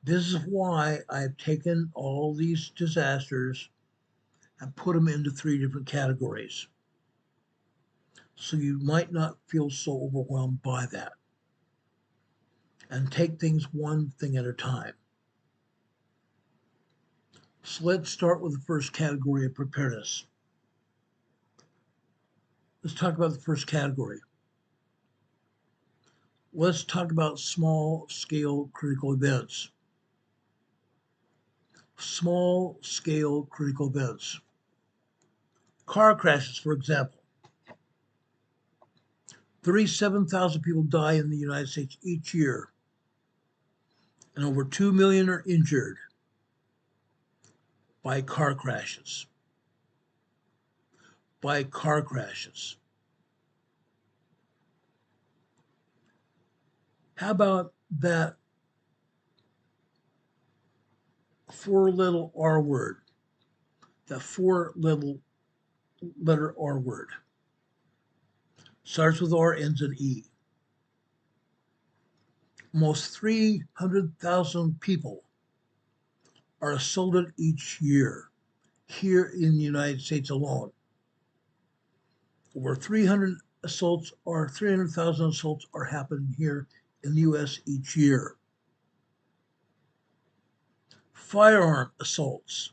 This is why I've taken all these disasters and put them into 3 different categories. So you might not feel so overwhelmed by that. And take things one thing at a time. So let's start with the first category of preparedness. Let's talk about the first category. Let's talk about small-scale critical events. Small-scale critical events. Car crashes, for example. 37,000 people die in the United States each year, and over 2 million are injured by car crashes. By car crashes. How about that 4-letter R word? That 4-letter R word. Starts with R, ends in E. Almost 300,000 people are assaulted each year here in the United States alone. Over 300,000 assaults are happening here in the U.S. each year. Firearm assaults.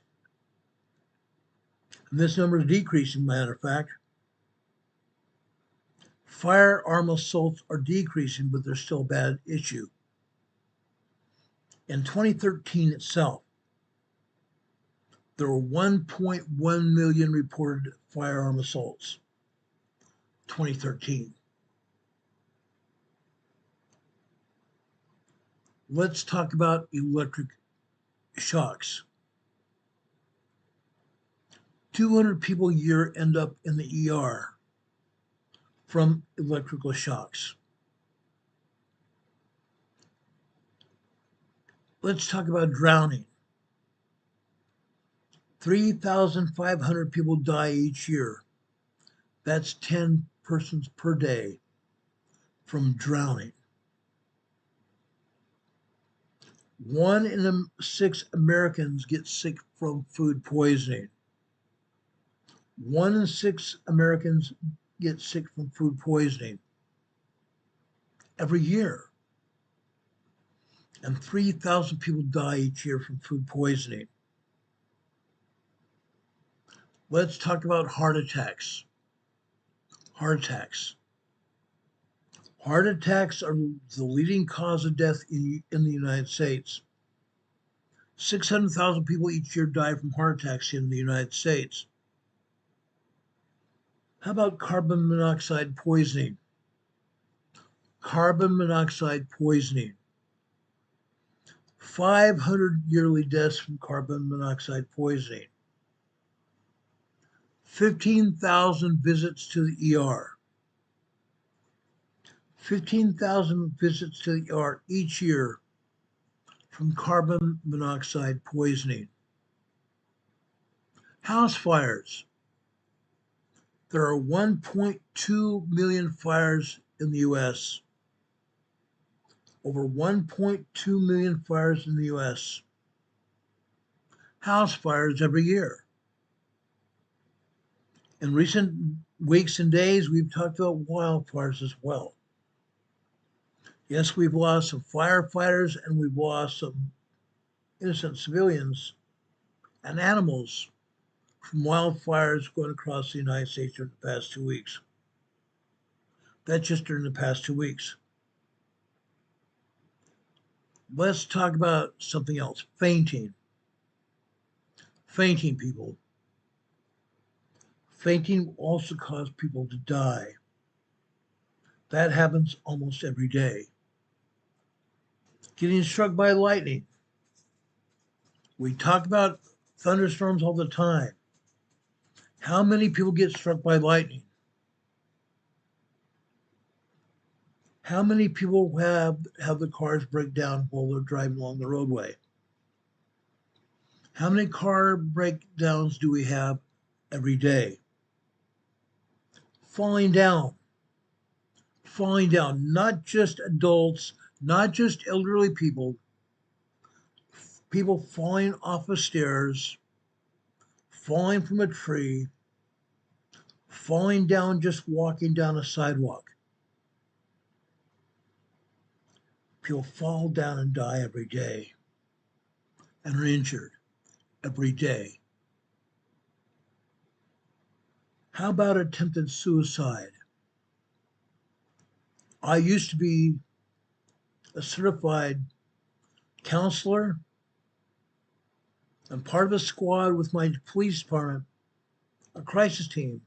And this number is decreasing, matter of fact. Firearm assaults are decreasing, but they're still a bad issue. In 2013 itself, there were 1.1 million reported firearm assaults. 2013. Let's talk about electric shocks. 200 people a year end up in the ER from electrical shocks. Let's talk about drowning. 3,500 people die each year. That's 10 persons per day from drowning. 1 in 6 Americans get sick from food poisoning. 1 in 6 Americans get sick from food poisoning every year. And 3,000 people die each year from food poisoning. Let's talk about heart attacks. Heart attacks. Heart attacks are the leading cause of death in the United States. 600,000 people each year die from heart attacks in the United States. How about carbon monoxide poisoning? Carbon monoxide poisoning. 500 yearly deaths from carbon monoxide poisoning. 15,000 visits to the ER. 15,000 visits to the ER each year from carbon monoxide poisoning. House fires. There are 1.2 million fires in the U.S. Over 1.2 million fires in the U.S. House fires every year. In recent weeks and days, we've talked about wildfires as well. Yes, we've lost some firefighters and we've lost some innocent civilians and animals from wildfires going across the United States during the past 2 weeks. That's just during the past 2 weeks. Let's talk about something else. Fainting. Fainting, people. Fainting will also cause people to die. That happens almost every day. Getting struck by lightning. We talk about thunderstorms all the time. How many people get struck by lightning? How many people have the cars break down while they're driving along the roadway? How many car breakdowns do we have every day? Falling down. Falling down. Not just adults, not just elderly people. People falling off of stairs, falling from a tree, falling down just walking down a sidewalk. People fall down and die every day and are injured every day. How about attempted suicide? I used to be a certified counselor and part of a squad with my police department, a crisis team,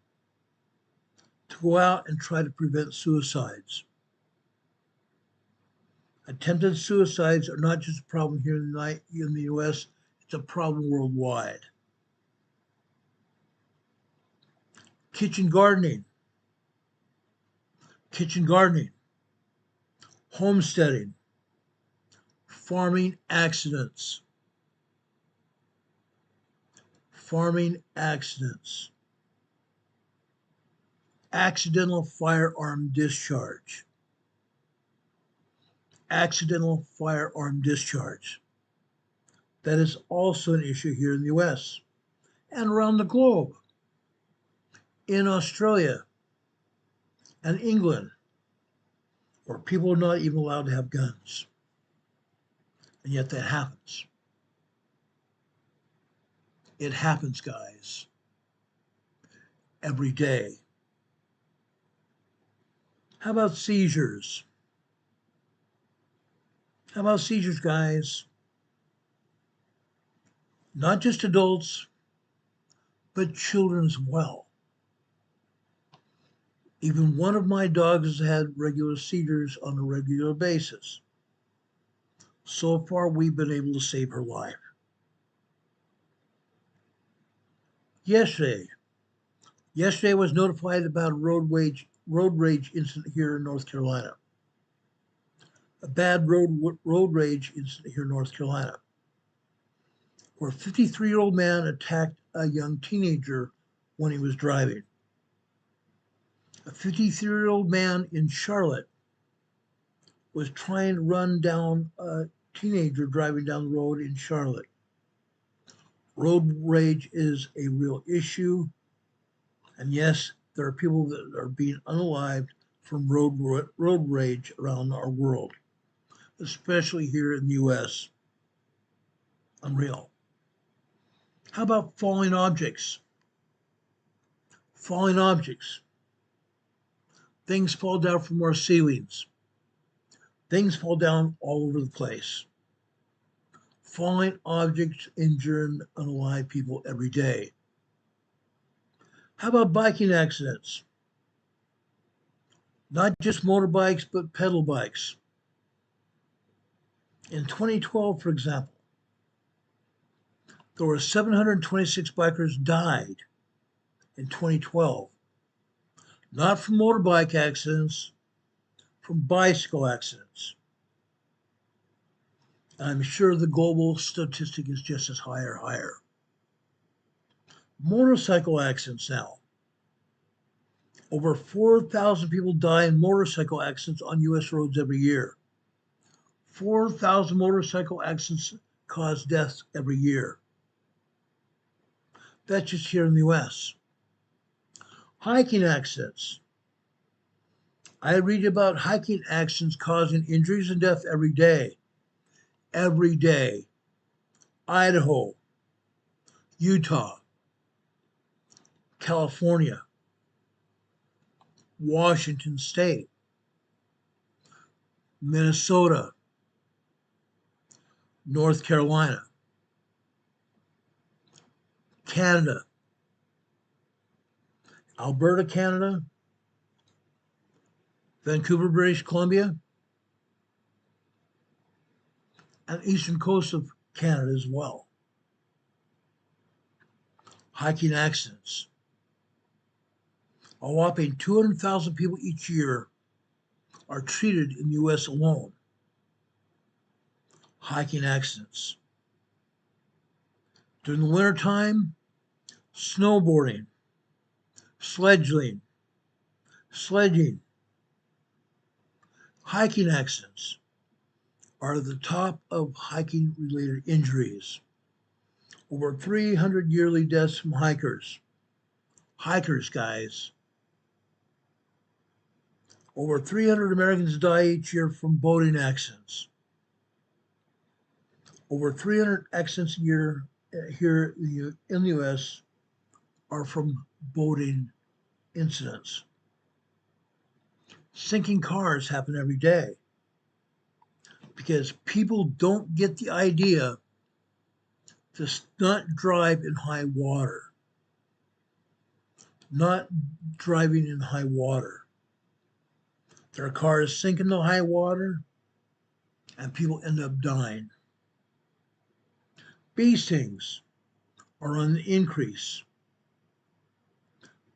to go out and try to prevent suicides. Attempted suicides are not just a problem here in the U.S., it's a problem worldwide. Kitchen gardening. Kitchen gardening. Homesteading. Farming accidents. Farming accidents. Accidental firearm discharge. Accidental firearm discharge. That is also an issue here in the US and around the globe. In Australia and England, where people are not even allowed to have guns. And yet that happens. It happens, guys, every day. How about seizures? How about seizures, guys? Not just adults, but children as well. Even one of my dogs has had regular seizures on a regular basis. So far, we've been able to save her life. Yesterday I was notified about a road rage incident here in North Carolina. A bad road rage incident here in North Carolina, where a 53-year-old man attacked a young teenager when he was driving. A 53-year-old man in Charlotte was trying to run down a teenager driving down the road in Charlotte. Road rage is a real issue. And yes, there are people that are being unalived from road rage around our world, especially here in the U.S. Unreal. How about falling objects? Falling objects. Things fall down from our ceilings. Things fall down all over the place. Falling objects injure unalive people every day. How about biking accidents? Not just motorbikes, but pedal bikes. In 2012, for example, there were 726 bikers died in 2012. Not from motorbike accidents, from bicycle accidents. And I'm sure the global statistic is just as high or higher. Motorcycle accidents now. Over 4,000 people die in motorcycle accidents on U.S. roads every year. 4,000 motorcycle accidents cause deaths every year. That's just here in the U.S. Hiking accidents. I read about hiking accidents causing injuries and death every day. Every day. Idaho, Utah, California, Washington State, Minnesota, North Carolina, Canada, Alberta, Canada, Vancouver, British Columbia, and eastern coast of Canada as well. Hiking accidents. A whopping 200,000 people each year are treated in the U.S. alone. Hiking accidents. During the wintertime, snowboarding, sledging, hiking accidents are the top of hiking-related injuries. Over 300 yearly deaths from hikers. Hikers, guys. Over 300 Americans die each year from boating accidents. Over 300 accidents a year here in the U.S. are from boating incidents. Sinking cars happen every day because people don't get the idea to not drive in high water. Not driving in high water. Their cars sink into high water and people end up dying. Bee stings are on the increase.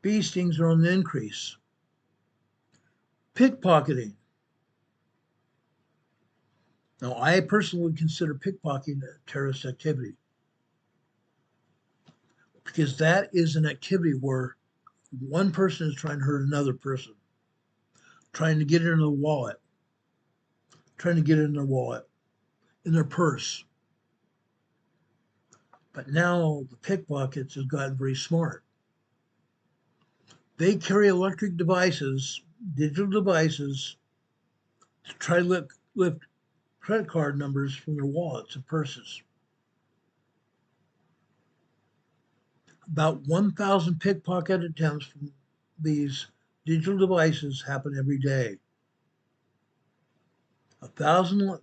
Bee stings are on the increase. Pickpocketing. Now, I personally would consider pickpocketing a terrorist activity because that is an activity where one person is trying to hurt another person, trying to get it in their wallet, in their purse. But now the pickpockets have gotten very smart. They carry electric devices, digital devices, to try to lift credit card numbers from their wallets and purses. About 1,000 pickpocket attempts from these digital devices happen every day. 1,000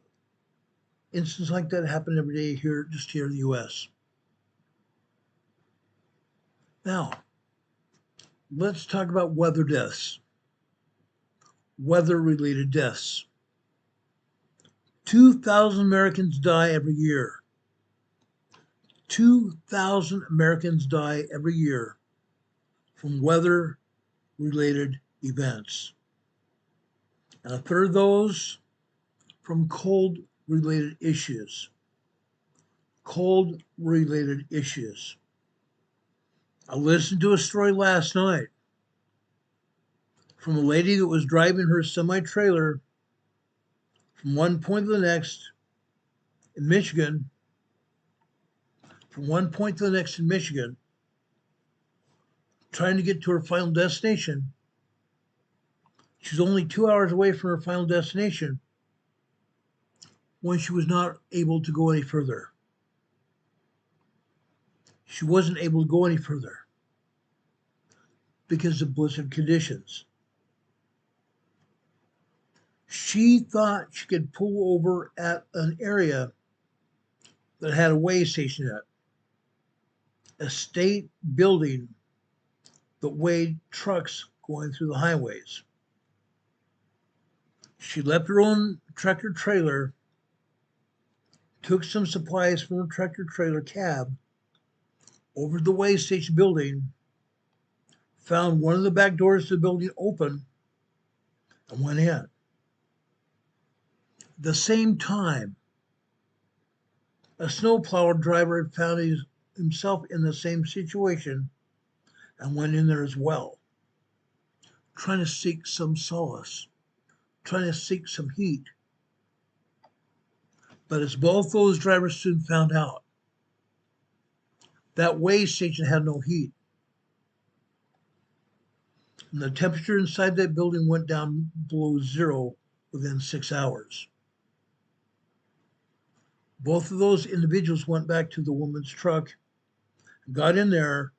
instances like that happen every day here in the U.S. Now, let's talk about weather deaths. Weather-related deaths. 2,000 Americans die every year. 2,000 Americans die every year from weather-related events. And a third of those from cold-related issues. Cold-related issues. I listened to a story last night from a lady that was driving her semi-trailer from one point to the next in Michigan, trying to get to her final destination. She's only 2 hours away from her final destination when she was not able to go any further. She wasn't able to go any further because of blizzard conditions. She thought she could pull over at an area that had a weigh station in it, a state building that weighed trucks going through the highways. She left her own tractor trailer, took some supplies from her tractor trailer cab over to the weigh station building, found one of the back doors to the building open, and went in. At the same time, a snowplow driver had found himself in the same situation and went in there as well, trying to seek some solace, trying to seek some heat. But as both those drivers soon found out, that weigh station had no heat. And the temperature inside that building went down below zero within 6 hours. Both of those individuals went back to the woman's truck, got in there,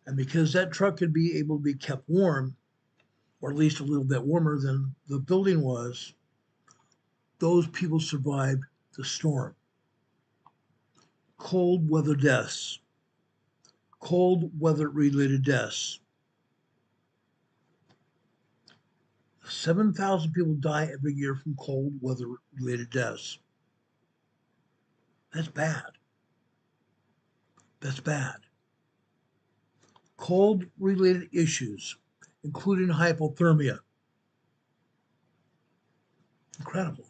and because that truck could be able to be kept warm, or at least a little bit warmer than the building was, those people survived the storm. Cold weather deaths, cold weather related deaths. 7,000 people die every year from cold weather related deaths. That's bad. That's bad. Cold related issues, including hypothermia. Incredible.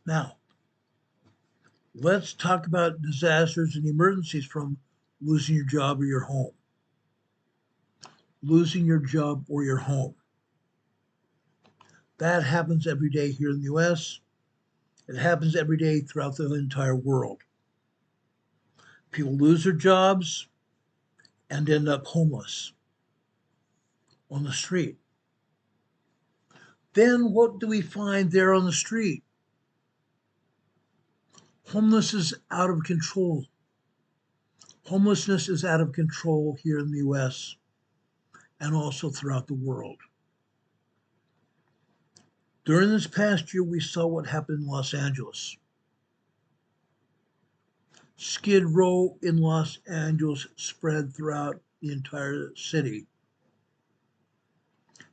Now, let's talk about disasters and emergencies from losing your job or your home. Losing your job or your home. That happens every day here in the US. It happens every day throughout the entire world. People lose their jobs and end up homeless on the street. Then what do we find there on the street? Homelessness is out of control. Homelessness is out of control here in the US and also throughout the world. During this past year, we saw what happened in Los Angeles. Skid Row in Los Angeles spread throughout the entire city.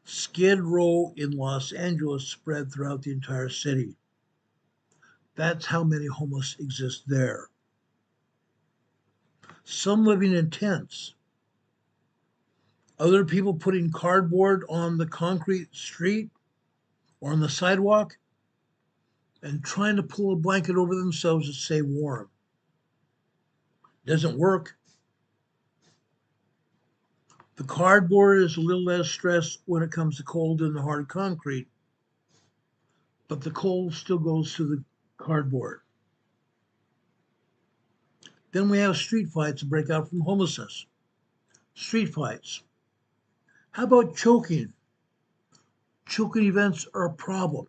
Skid Row in Los Angeles spread throughout the entire city. That's how many homeless exist there. Some living in tents. Other people putting cardboard on the concrete street or on the sidewalk and trying to pull a blanket over themselves to stay warm. Doesn't work. The cardboard is a little less stress when it comes to cold than the hard concrete, but the cold still goes through the cardboard. Then we have street fights that break out from homelessness. Street fights. How about choking? Choking events are a problem.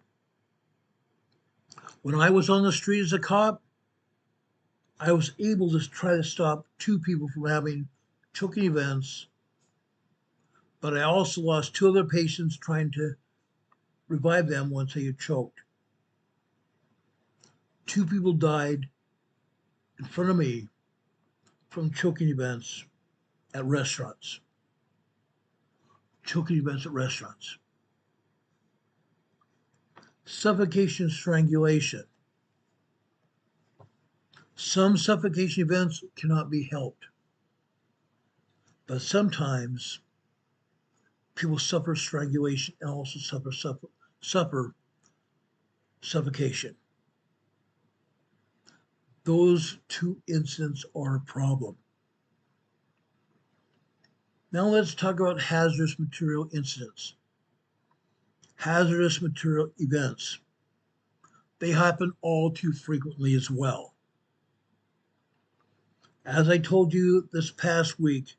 When I was on the street as a cop, I was able to try to stop 2 people from having choking events, but I also lost 2 other patients trying to revive them once they had choked. 2 people died in front of me from choking events at restaurants. Choking events at restaurants. Suffocation and strangulation. Some suffocation events cannot be helped, but sometimes people suffer strangulation and also suffer suffocation. Those 2 incidents are a problem. Now let's talk about hazardous material incidents. Hazardous material events. They happen all too frequently as well. As I told you this past week,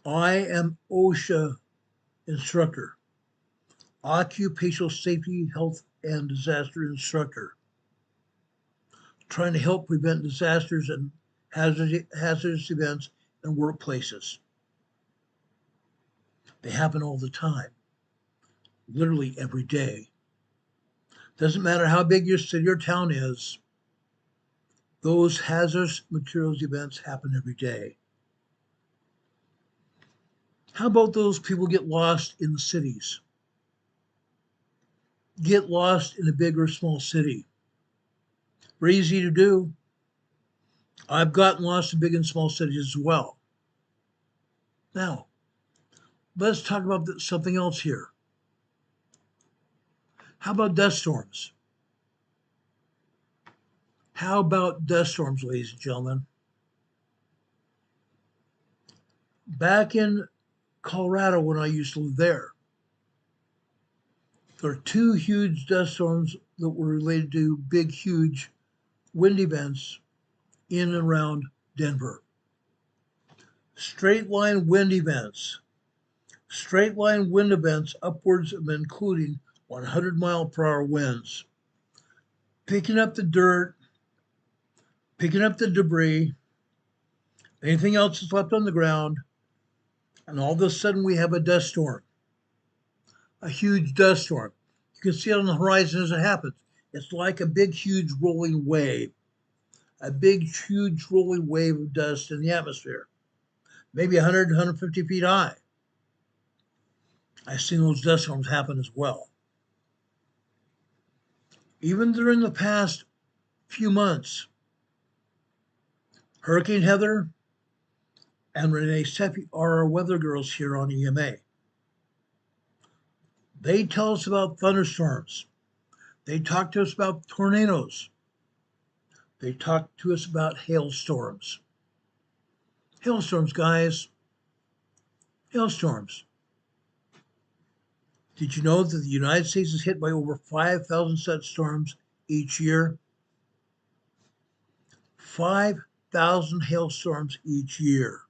I am OSHA instructor, occupational safety, health, and disaster instructor, trying to help prevent disasters and hazardous events in workplaces. They happen all the time, literally every day. Doesn't matter how big your city or town is, those hazardous materials events happen every day. How about those people get lost in the cities? Get lost in a big or small city. Very easy to do. I've gotten lost in big and small cities as well. Now, let's talk about something else here. How about dust storms? How about dust storms, ladies and gentlemen? Back in Colorado, when I used to live there are two huge dust storms that were related to big, huge wind events in and around Denver. Straight line wind events. Straight line wind events upwards of including 100-mile-per-hour winds. Picking up the dirt, picking up the debris, anything else that's left on the ground, and all of a sudden we have a dust storm. A huge dust storm. You can see it on the horizon as it happens. It's like a big, huge rolling wave. A big, huge rolling wave of dust in the atmosphere. Maybe 100, 150 feet high. I've seen those dust storms happen as well. Even during the past few months, Hurricane Heather and Renee Seppi are our weather girls here on EMA. They tell us about thunderstorms. They talk to us about tornadoes. They talk to us about hailstorms. Hailstorms, guys. Hailstorms. Did you know that the United States is hit by over 5,000 such storms each year? 5,000 hailstorms each year.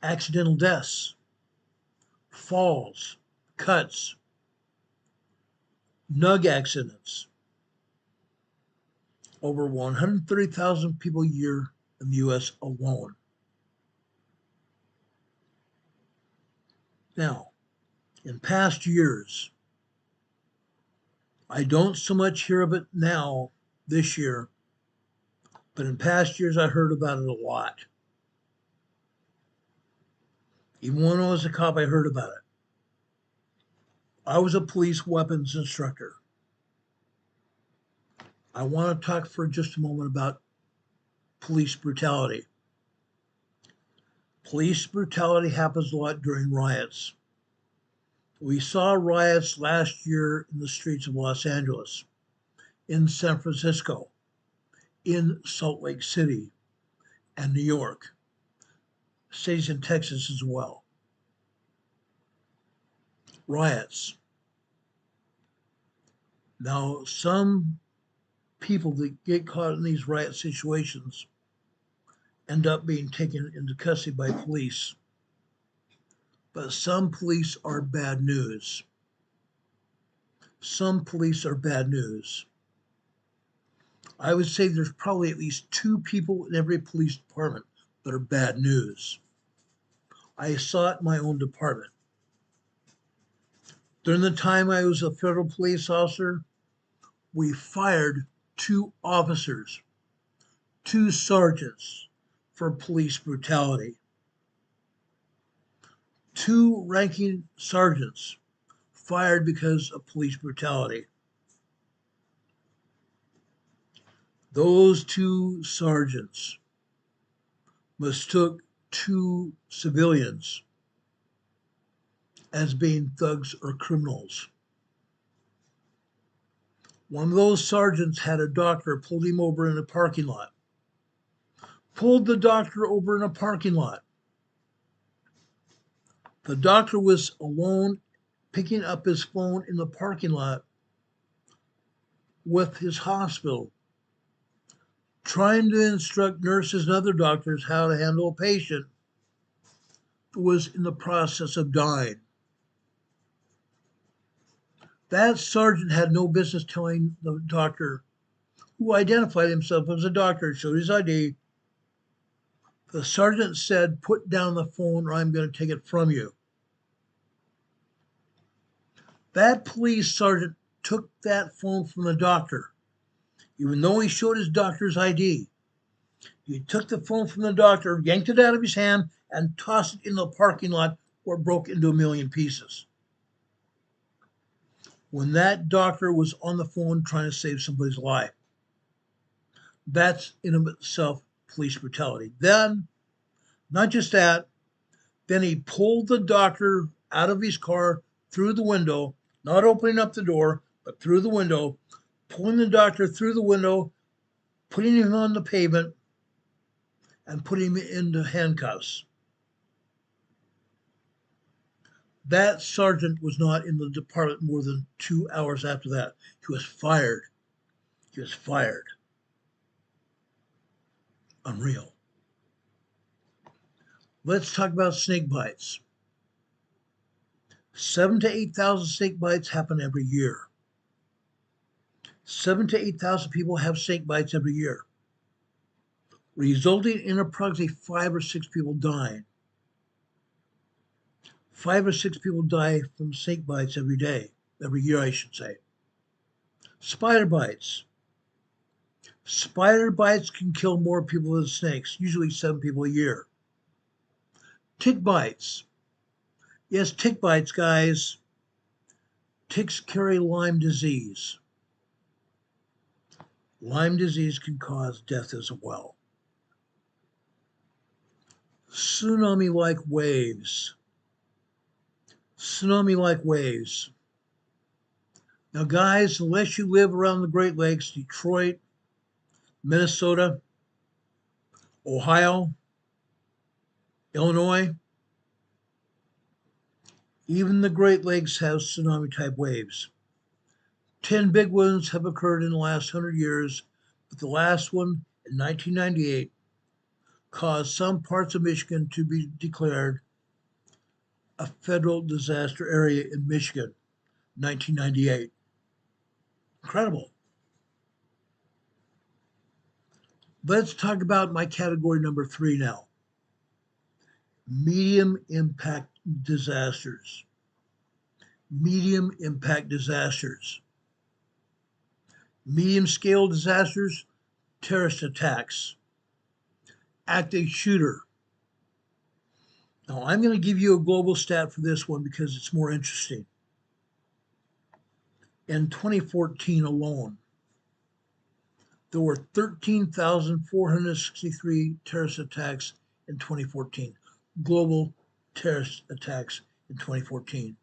Accidental deaths, falls, cuts, nug accidents. Over 130,000 people a year in the U.S. alone. Now, in past years, I don't so much hear of it now, this year, but in past years I heard about it a lot. Even when I was a cop, I heard about it. I was a police weapons instructor. I want to talk for just a moment about police brutality. Police brutality happens a lot during riots. We saw riots last year in the streets of Los Angeles, in San Francisco, in Salt Lake City, and New York, cities in Texas as well. Riots. Now, some people that get caught in these riot situations end up being taken into custody by police. But some police are bad news. Some police are bad news. I would say there's probably at least two people in every police department that are bad news. I saw it in my own department. During the time I was a federal police officer, we fired 2 officers, 2 sergeants for police brutality. 2 ranking sergeants fired because of police brutality. Those 2 sergeants mistook 2 civilians as being thugs or criminals. One of those sergeants had a doctor pull him over in a parking lot, pulled the doctor over in a parking lot. The doctor was alone, picking up his phone in the parking lot with his hospital, trying to instruct nurses and other doctors how to handle a patient who was in the process of dying. That sergeant had no business telling the doctor, who identified himself as a doctor, showed his ID. The sergeant said, "Put down the phone or I'm going to take it from you." That police sergeant took that phone from the doctor, even though he showed his doctor's ID. He took the phone from the doctor, yanked it out of his hand, and tossed it in the parking lot where it broke into a million pieces. When that doctor was on the phone trying to save somebody's life. That's in of itself police brutality. Then, not just that, then he pulled the doctor out of his car through the window, not opening up the door, but through the window, pulling the doctor through the window, putting him on the pavement, and putting him into handcuffs. That sergeant was not in the department more than 2 hours after that. He was fired. He was fired. Unreal. Let's talk about snake bites. 7,000 to 8,000 snake bites happen every year. 7,000 to 8,000 people have snake bites every year, resulting in approximately 5 or 6 people dying. 5 or 6 people die from snake bites every year, I should say. Spider bites. Spider bites can kill more people than snakes, usually 7 people a year. Tick bites. Yes, tick bites, guys. Ticks carry Lyme disease. Lyme disease can cause death as well. Tsunami-like waves. Tsunami-like waves. Now, guys, unless you live around the Great Lakes, Detroit, Minnesota, Ohio, Illinois, even the Great Lakes have tsunami-type waves. 10 big ones have occurred in the last 100 years, but the last one in 1998 caused some parts of Michigan to be declared a federal disaster area in Michigan, 1998. Incredible. Let's talk about my category number 3 now. Medium impact disasters. Medium impact disasters. Medium scale disasters, terrorist attacks, active shooter. Now, I'm going to give you a global stat for this one because it's more interesting. In 2014 alone, there were 13,463 terrorist attacks in 2014. Global terrorist attacks in 2014,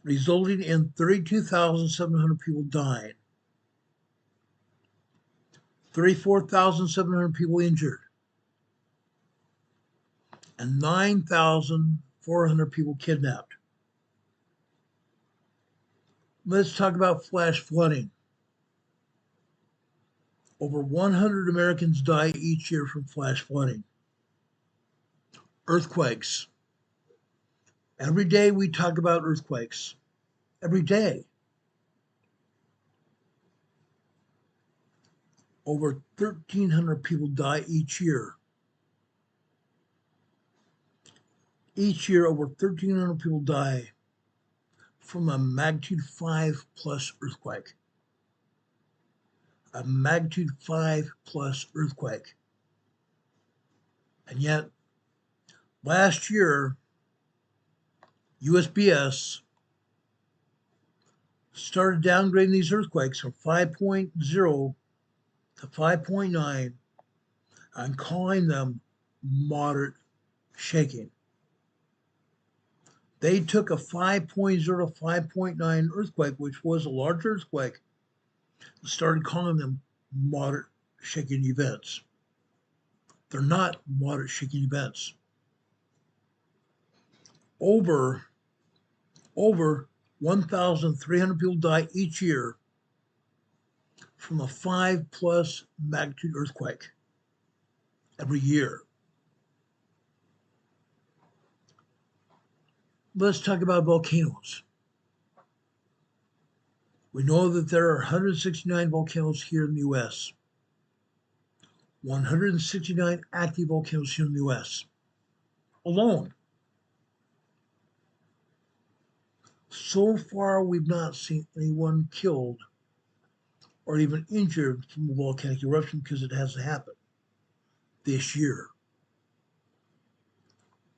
resulting in 32,700 people dying, 34,700 people injured, and 9,400 people kidnapped. Let's talk about flash flooding. Over 100 Americans die each year from flash flooding. Earthquakes. Every day we talk about earthquakes. Every day. Over 1,300 people die each year. Each year, over 1,300 people die from a magnitude 5 plus earthquake. A magnitude 5 plus earthquake. And yet, last year, USGS started downgrading these earthquakes from 5.0 to 5.9 and calling them moderate shaking. They took a 5.0 to 5.9 earthquake, which was a large earthquake, and started calling them moderate shaking events. They're not moderate shaking events. Over 1,300 people die each year from a 5+ magnitude earthquake every year. Let's talk about volcanoes. We know that there are 169 volcanoes here in the U.S. 169 active volcanoes here in the U.S. alone. So far, we've not seen anyone killed or even injured from a volcanic eruption because it hasn't happened this year.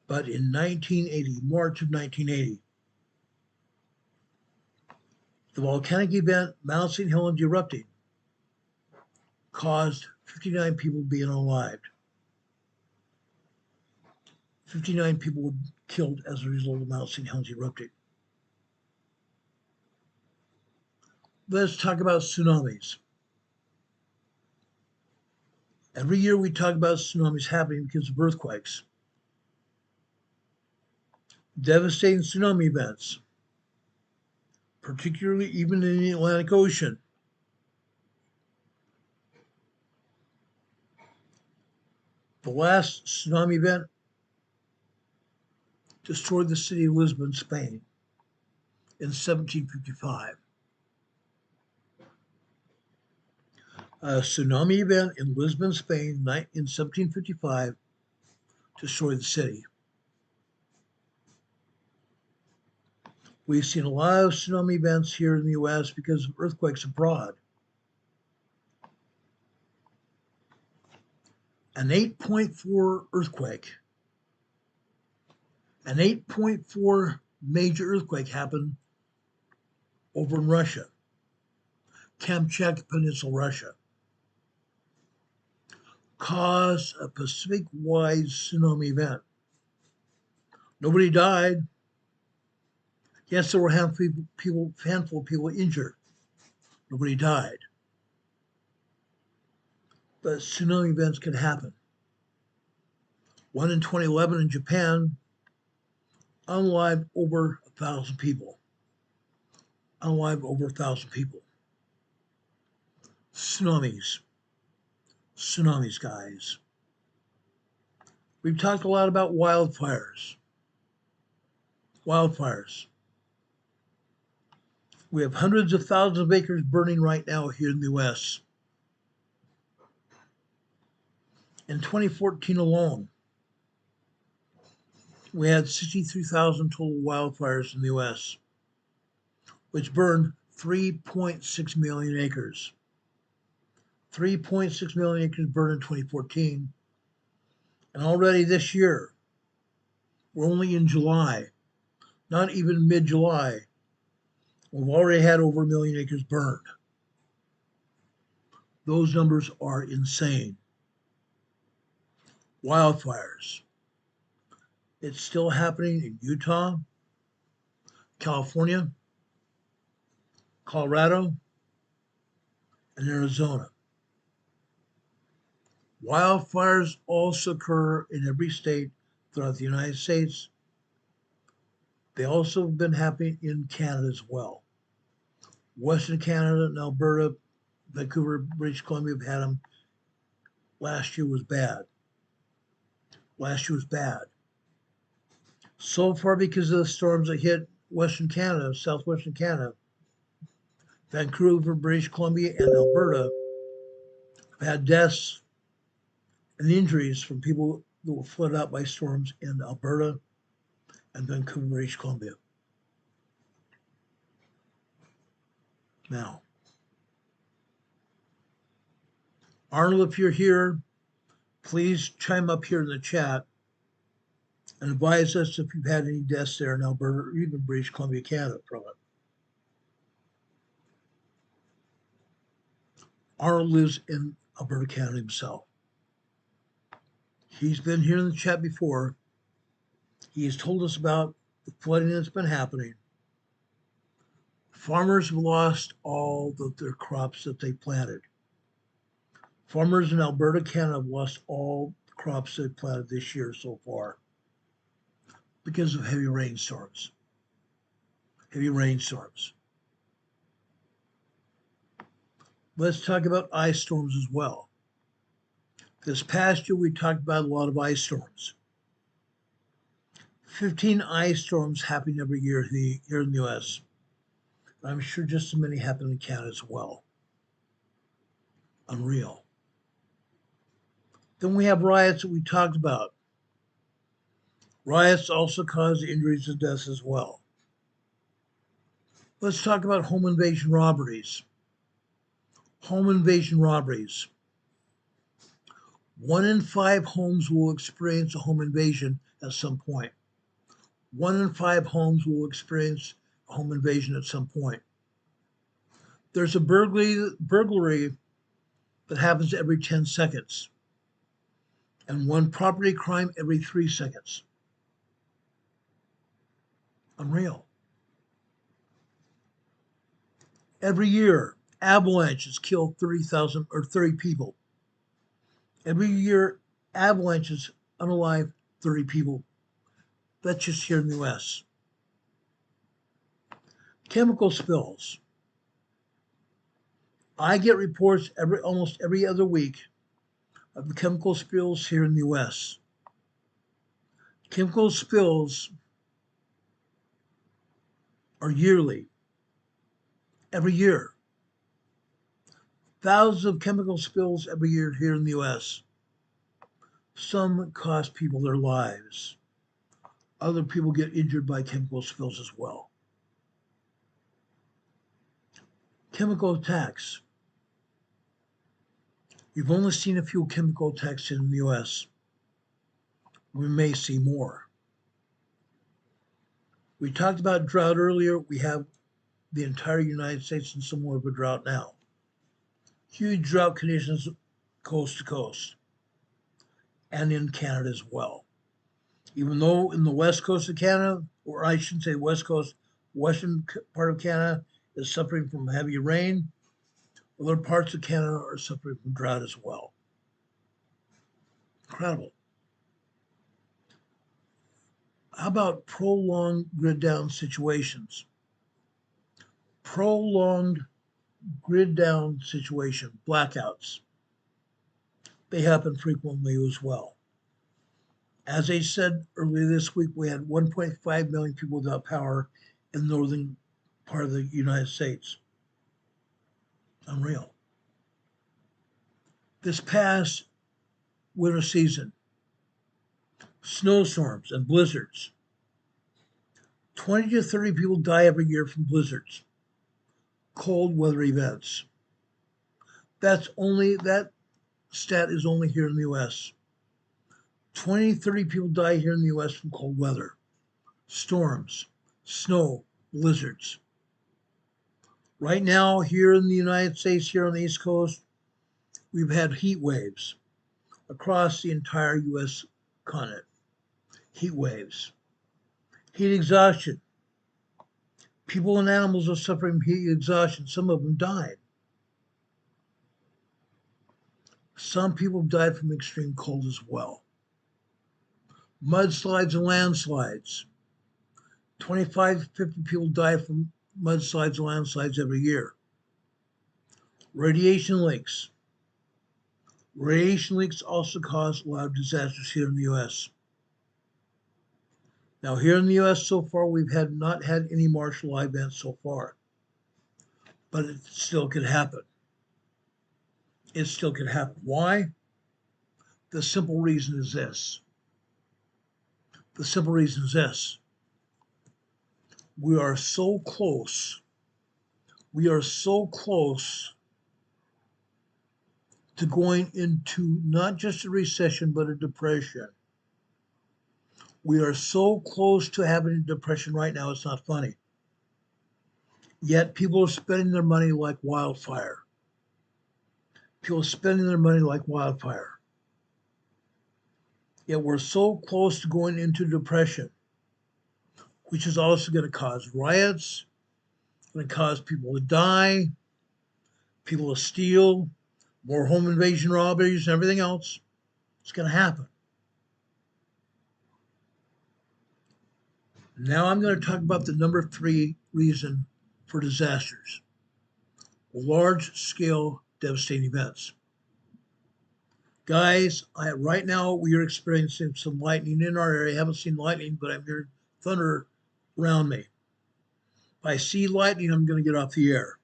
But in 1980, March of 1980, the volcanic event Mount St. Helens erupting caused 59 people being unalived. 59 people were killed as a result of Mount St. Helens erupting. Let's talk about tsunamis. Every year we talk about tsunamis happening because of earthquakes. Devastating tsunami events, particularly even in the Atlantic Ocean. The last tsunami event destroyed the city of Lisbon, Spain, in 1755. A tsunami event in Lisbon, Spain, in 1755 destroyed the city. We've seen a lot of tsunami events here in the U.S. because of earthquakes abroad. An 8.4 earthquake, an 8.4 major earthquake happened over in Russia, Kamchatka Peninsula, Russia, caused a Pacific-wide tsunami event. Nobody died. Yes, there were a handful of people injured. Nobody died. But tsunami events can happen. One in 2011 in Japan unalived over 1,000 people. Unalived over 1,000 people. Tsunamis, guys. We've talked a lot about wildfires. We have hundreds of thousands of acres burning right now here in the U.S. In 2014 alone, we had 63,000 total wildfires in the U.S., which burned 3.6 million acres. 3.6 million acres burned in 2014. And already this year, we're only in July, not even mid-July, we've already had over 1 million acres burned. Those numbers are insane. Wildfires. It's still happening in Utah, California, Colorado, and Arizona. Wildfires also occur in every state throughout the United States. They also have been happening in Canada as well. Western Canada and Alberta, Vancouver, British Columbia have had them. Last year was bad. So far, because of the storms that hit Western Canada, southwestern Canada, Vancouver, British Columbia, and Alberta have had deaths and injuries from people that were flooded out by storms in Alberta and Vancouver, British Columbia. Now, Arnold, if you're here, please chime up here in the chat and advise us if you've had any deaths there in Alberta or even British Columbia, Canada from it. Arnold lives in Alberta, Canada himself. He's been here in the chat before. He has told us about the flooding that's been happening. Farmers have lost all of their crops that they planted. Farmers in Alberta, Canada have lost all the crops they planted this year so far because of heavy rainstorms. Heavy rainstorms. Let's talk about ice storms as well. This past year, we talked about a lot of ice storms. 15 ice storms happen every year here in the U.S. I'm sure just as many happen in Canada as well. Unreal. Then we have riots that we talked about. Riots also cause injuries and deaths as well. Let's talk about home invasion robberies. Home invasion robberies. 1 in 5 homes will experience a home invasion at some point. 1 in 5 homes will experience a home invasion at some point. There's a burglary that happens every 10 seconds, and 1 property crime every 3 seconds. Unreal. Every year, avalanches kill 30 people. Every year, avalanches unalive 30 people. That's just here in the U.S. Chemical spills. I get reports almost every other week of the chemical spills here in the U.S. Chemical spills are yearly, every year. Thousands of chemical spills every year here in the U.S. Some cost people their lives. Other people get injured by chemical spills as well. Chemical attacks. We've only seen a few chemical attacks in the U.S. We may see more. We talked about drought earlier. We have the entire United States in somewhat of a drought now. Huge drought conditions coast to coast and in Canada as well. Even though in the west coast of Canada, or I should say west coast, western part of Canada is suffering from heavy rain, other parts of Canada are suffering from drought as well. Incredible. How about prolonged grid down situations? Prolonged grid down situation, blackouts. They happen frequently as well. As I said earlier this week, we had 1.5 million people without power in the northern part of the United States. Unreal. This past winter season, snowstorms and blizzards. 20 to 30 people die every year from blizzards, cold weather events. That stat is only here in the U.S. 20, 30 people die here in the U.S. from cold weather, storms, snow, blizzards. Right now, here in the United States, here on the East Coast, we've had heat waves across the entire U.S. continent. Heat waves. Heat exhaustion. People and animals are suffering from heat exhaustion. Some of them died. Some people died from extreme cold as well. Mudslides and landslides. 25 to 50 people die from mudslides and landslides every year. Radiation leaks. Radiation leaks also cause a lot of disasters here in the U.S. Now, here in the U.S. so far, we've not had any martial law events so far, but it still could happen. It still could happen. Why? The simple reason is this. The simple reason is this. We are so close. We are so close to going into not just a recession, but a depression. We are so close to having a depression right now, it's not funny. Yet people are spending their money like wildfire. People are spending their money like wildfire. Yet we're so close to going into depression, which is also going to cause riots, going to cause people to die, people to steal, more home invasion robberies, and everything else. It's going to happen. Now I'm going to talk about the number 3 reason for disasters: large-scale devastating events. Guys, right now we are experiencing some lightning in our area. I haven't seen lightning, but I'm hearing thunder around me. If I see lightning, I'm going to get off the air.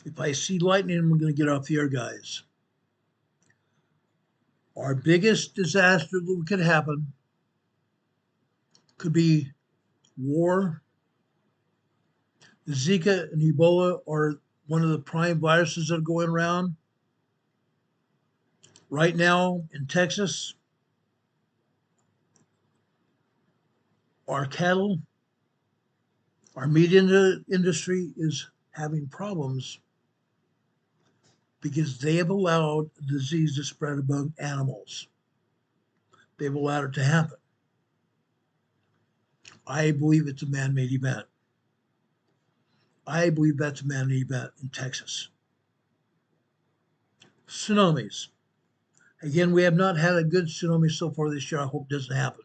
If I see lightning, I'm going to get off the air, guys. Our biggest disaster that could happen could be war. Zika and Ebola are one of the prime viruses that are going around. Right now in Texas, our cattle, our meat industry is having problems because they have allowed disease to spread among animals. They've allowed it to happen. I believe it's a man-made event. I believe that's a man-made event in Texas. Tsunamis. Again, we have not had a good tsunami so far this year. I hope it doesn't happen.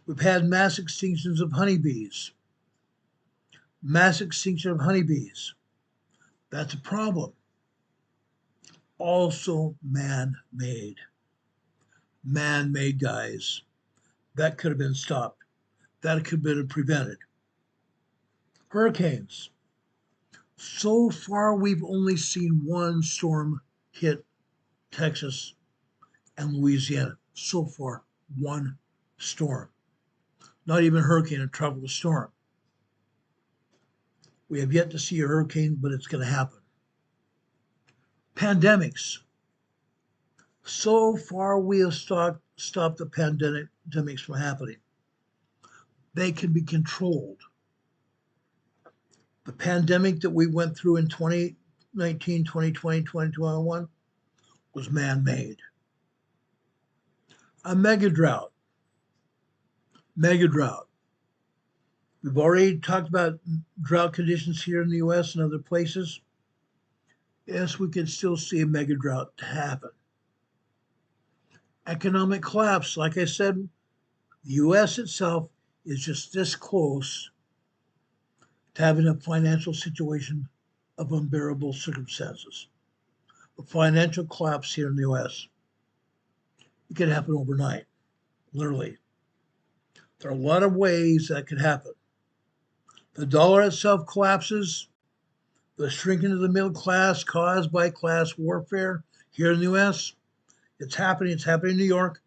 We've had mass extinctions of honeybees. Mass extinction of honeybees. That's a problem. Also man-made. Man-made, guys. That could have been stopped. That could have been prevented. Hurricanes. So far, we've only seen one storm hit Texas and Louisiana. So far, one storm. Not even a hurricane, a tropical storm. We have yet to see a hurricane, but it's going to happen. Pandemics. So far, we have stopped the pandemics from happening. They can be controlled. The pandemic that we went through in 2019, 2020, 2021 was man-made. A mega drought. Mega drought. We've already talked about drought conditions here in the U.S. and other places. Yes, we can still see a mega drought happen. Economic collapse. Like I said, the U.S. itself is just this close to having a financial situation of unbearable circumstances. A financial collapse here in the U.S. It could happen overnight, literally. There are a lot of ways that could happen. The dollar itself collapses. The shrinking of the middle class caused by class warfare here in the U.S. It's happening. It's happening in New York.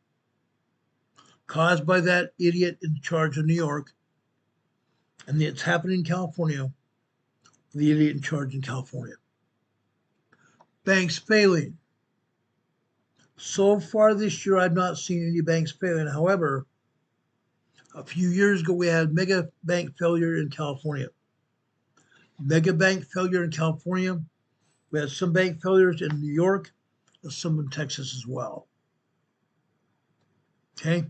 Caused by that idiot in charge of New York. And it's happening in California. The idiot in charge in California. Banks failing. So far this year, I've not seen any banks failing. However, a few years ago, we had mega bank failure in California. Mega bank failure in California. We had some bank failures in New York and some in Texas as well. Okay.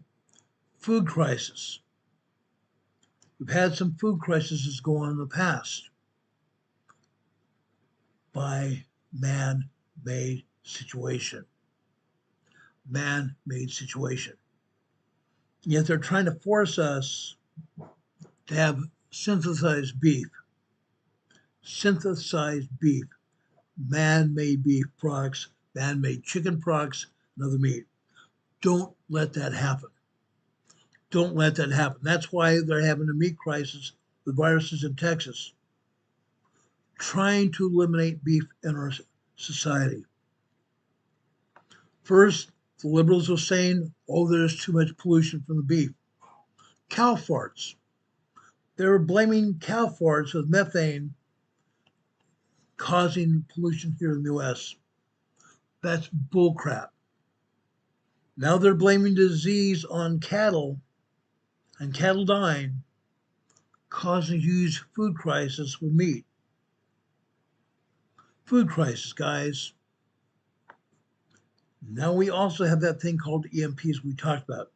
Food crisis. We've had some food crises go on in the past by man-made situation. Man-made situation. Yet they're trying to force us to have synthesized beef. Synthesized beef. Man-made beef products, man-made chicken products, and other meat. Don't let that happen. Don't let that happen. That's why they're having a meat crisis with viruses in Texas. Trying to eliminate beef in our society. First, the liberals are saying, oh, there's too much pollution from the beef. Cow farts. They were blaming cow farts with methane causing pollution here in the U.S. That's bullcrap. Now they're blaming disease on cattle and cattle dying, causing a huge food crisis with meat. Food crisis, guys. Now we also have that thing called EMPs we talked about.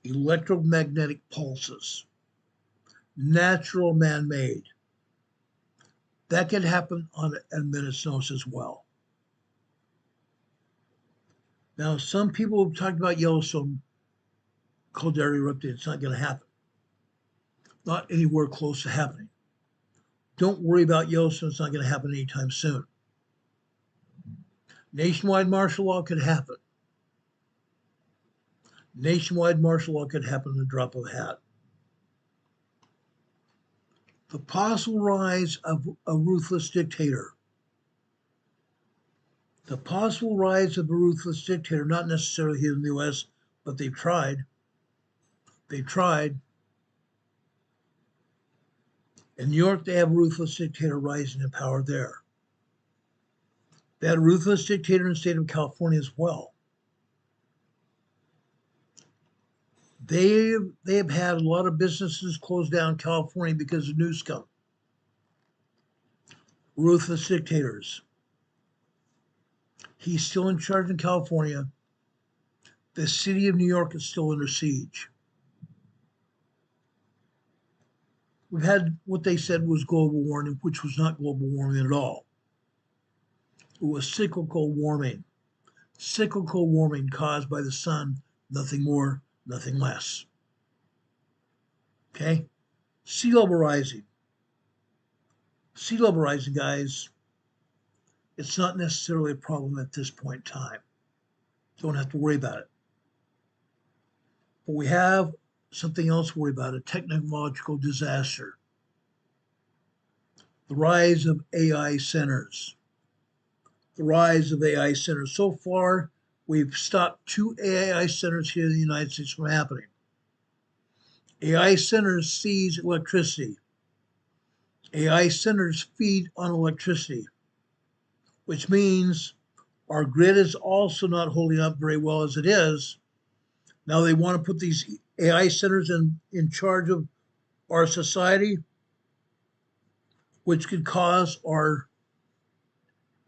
Electromagnetic pulses. Natural man-made. That can happen on a minute's notice as well. Now, some people have talked about Yellowstone caldera erupting. It's not going to happen. Not anywhere close to happening. Don't worry about Yellowstone. It's not going to happen anytime soon. Nationwide martial law could happen. Nationwide martial law could happen in the drop of a hat. The possible rise of a ruthless dictator. The possible rise of a ruthless dictator, not necessarily here in the U.S., but they've tried. They've tried. In New York, they have a ruthless dictator rising in power there. They had a ruthless dictator in the state of California as well. They have had a lot of businesses closed down in California because of new scum. Ruthless dictators. He's still in charge in California. The city of New York is still under siege. We've had what they said was global warming, which was not global warming at all. It was cyclical warming. Cyclical warming caused by the sun, nothing more, nothing less. Okay? Sea level rising. Sea level rising, guys, it's not necessarily a problem at this point in time. Don't have to worry about it. But we have something else to worry about, a technological disaster. The rise of AI centers. The rise of AI centers. So far, we've stopped 2 AI centers here in the United States from happening. AI centers seize electricity. AI centers feed on electricity, which means our grid is also not holding up very well as it is. Now they want to put these AI centers in charge of our society, which could cause our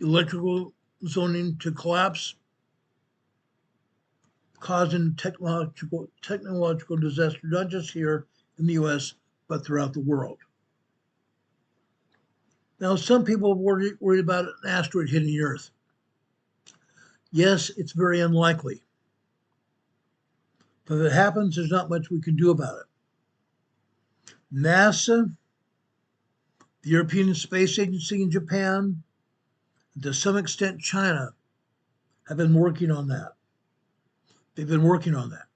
electrical zoning to collapse, causing technological disaster, not just here in the US, but throughout the world. Now, some people are worried about an asteroid hitting the Earth. Yes, it's very unlikely. But if it happens, there's not much we can do about it. NASA, the European Space Agency in Japan, and to some extent China, have been working on that. They've been working on that.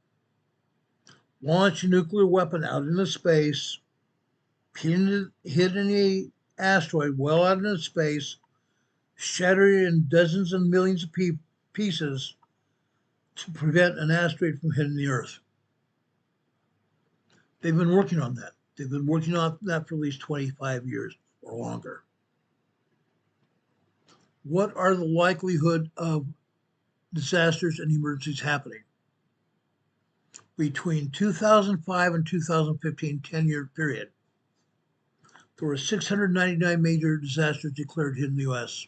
Launch a nuclear weapon out into space, hit any asteroid well out into space, shatter it in dozens and millions of pieces to prevent an asteroid from hitting the Earth. They've been working on that. They've been working on that for at least 25 years or longer. What are the likelihood of disasters and emergencies happening? Between 2005 and 2015, 10-year period, there were 699 major disasters declared here in the U.S.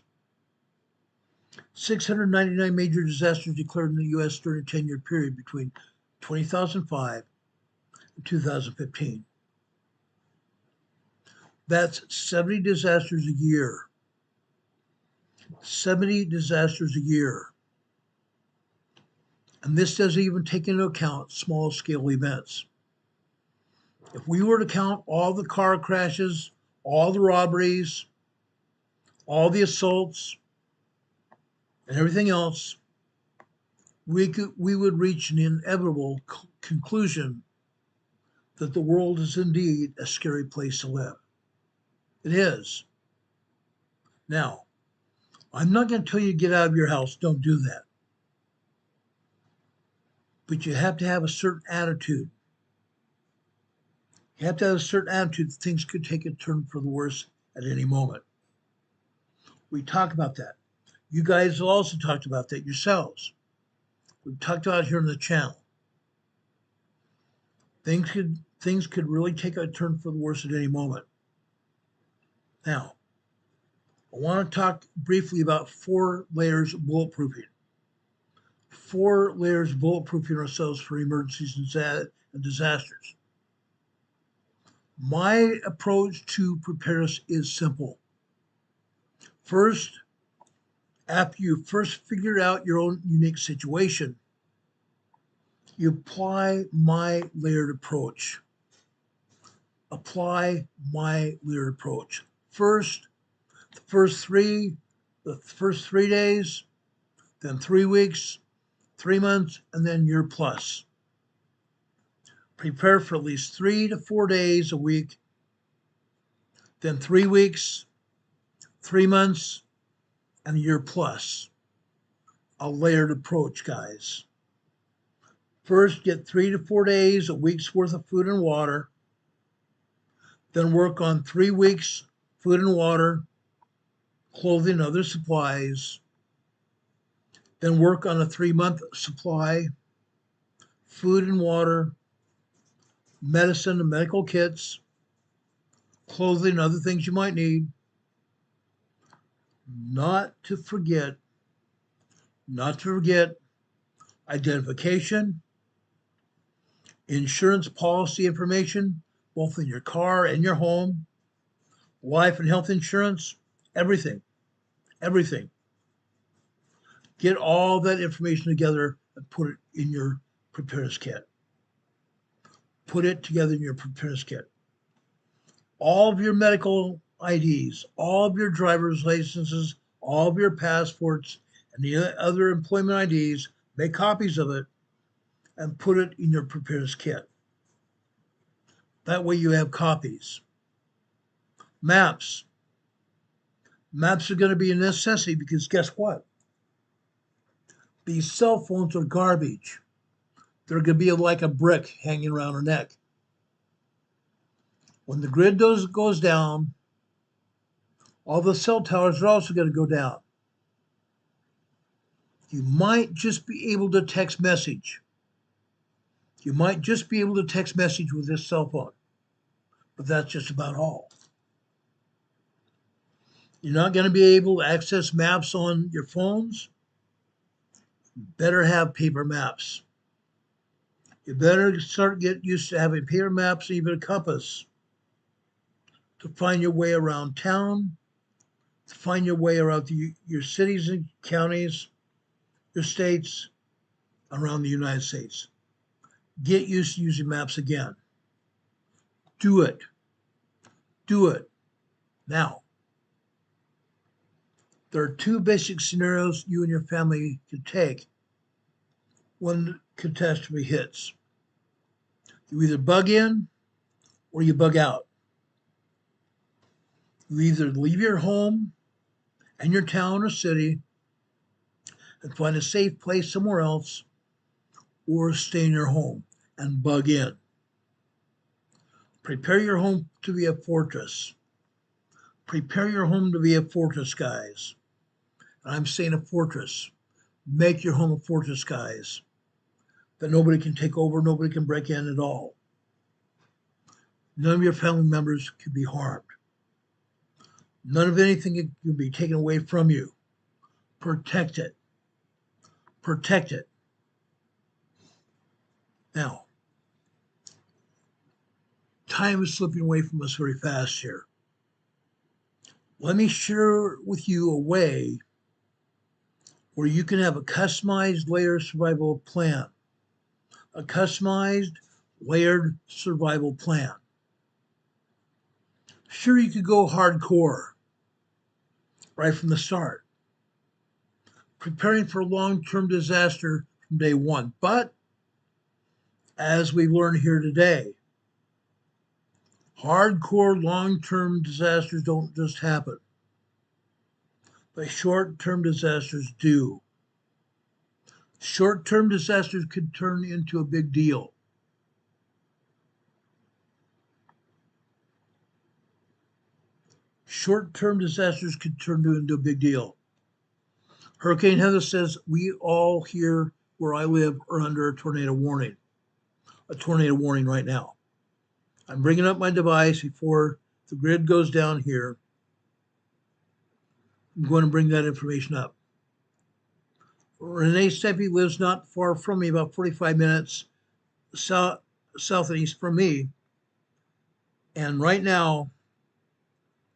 699 major disasters declared in the U.S. during a 10-year period between 2005 and 2015. That's 70 disasters a year. 70 disasters a year. And this doesn't even take into account small scale events. If we were to count all the car crashes, all the robberies, all the assaults, and everything else, we would reach an inevitable conclusion that the world is indeed a scary place to live. It is. Now, I'm not going to tell you to get out of your house. Don't do that. But you have to have a certain attitude. You have to have a certain attitude that things could take a turn for the worse at any moment. We talk about that. You guys have also talked about that yourselves. We've talked about it here on the channel. Things could really take a turn for the worse at any moment. Now, I want to talk briefly about 4 layers of bulletproofing. 4 layers of bulletproofing ourselves for emergencies and disasters. My approach to preparedness is simple. First, after you first figure out your own unique situation, You apply my layered approach. Apply my layered approach. First, the first 3 days, then 3 weeks, 3 months, and then year plus. Prepare for at least 3 to 4 days a week, then 3 weeks, 3 months, and a year plus. A layered approach, guys. First, get 3 to 4 days, a week's worth of food and water. Then work on 3 weeks, food and water, clothing, and other supplies. Then work on a 3-month supply, food and water, medicine and medical kits, clothing, and other things you might need. Not to forget identification, insurance policy information, both in your car and your home, life and health insurance, everything. Get all that information together and put it in your preparedness kit. Put it together in your preparedness kit. All of your medical IDs, all of your driver's licenses, all of your passports, and the other employment IDs, make copies of it and put it in your preparedness kit. That way you have copies. Maps. Maps are going to be a necessity because guess what? These cell phones are garbage. They're going to be like a brick hanging around our neck. When the grid goes down, all the cell towers are also going to go down. You might just be able to text message. You might just be able to text message with this cell phone, but that's just about all. You're not going to be able to access maps on your phones. You better have paper maps. You better start getting used to having paper maps and even a compass to find your way around town, to find your way around your cities and counties, your states, around the United States. Get used to using maps again. Do it. Do it. Now, there are 2 basic scenarios you and your family can take when catastrophe hits. You either bug in or you bug out. You either leave your home and your town or city and find a safe place somewhere else, or stay in your home and bug in. Prepare your home to be a fortress. Prepare your home to be a fortress, guys. And I'm saying a fortress. Make your home a fortress, guys, that nobody can take over, nobody can break in at all. None of your family members can be harmed. None of anything can be taken away from you. Protect it. Protect it. Now, time is slipping away from us very fast here. Let me share with you a way where you can have a customized layered survival plan. A customized layered survival plan. Sure, you could go hardcore right from the start, preparing for long-term disaster from day one. But as we learned here today, hardcore long-term disasters don't just happen, but short-term disasters do. Short-term disasters could turn into a big deal. Short-term disasters could turn into a big deal. Hurricane Heather says we all here where I live are under a tornado warning right now. I'm bringing up my device before the grid goes down here. I'm going to bring that information up. Renee Steffi lives not far from me, about 45 minutes south and east from me. And right now,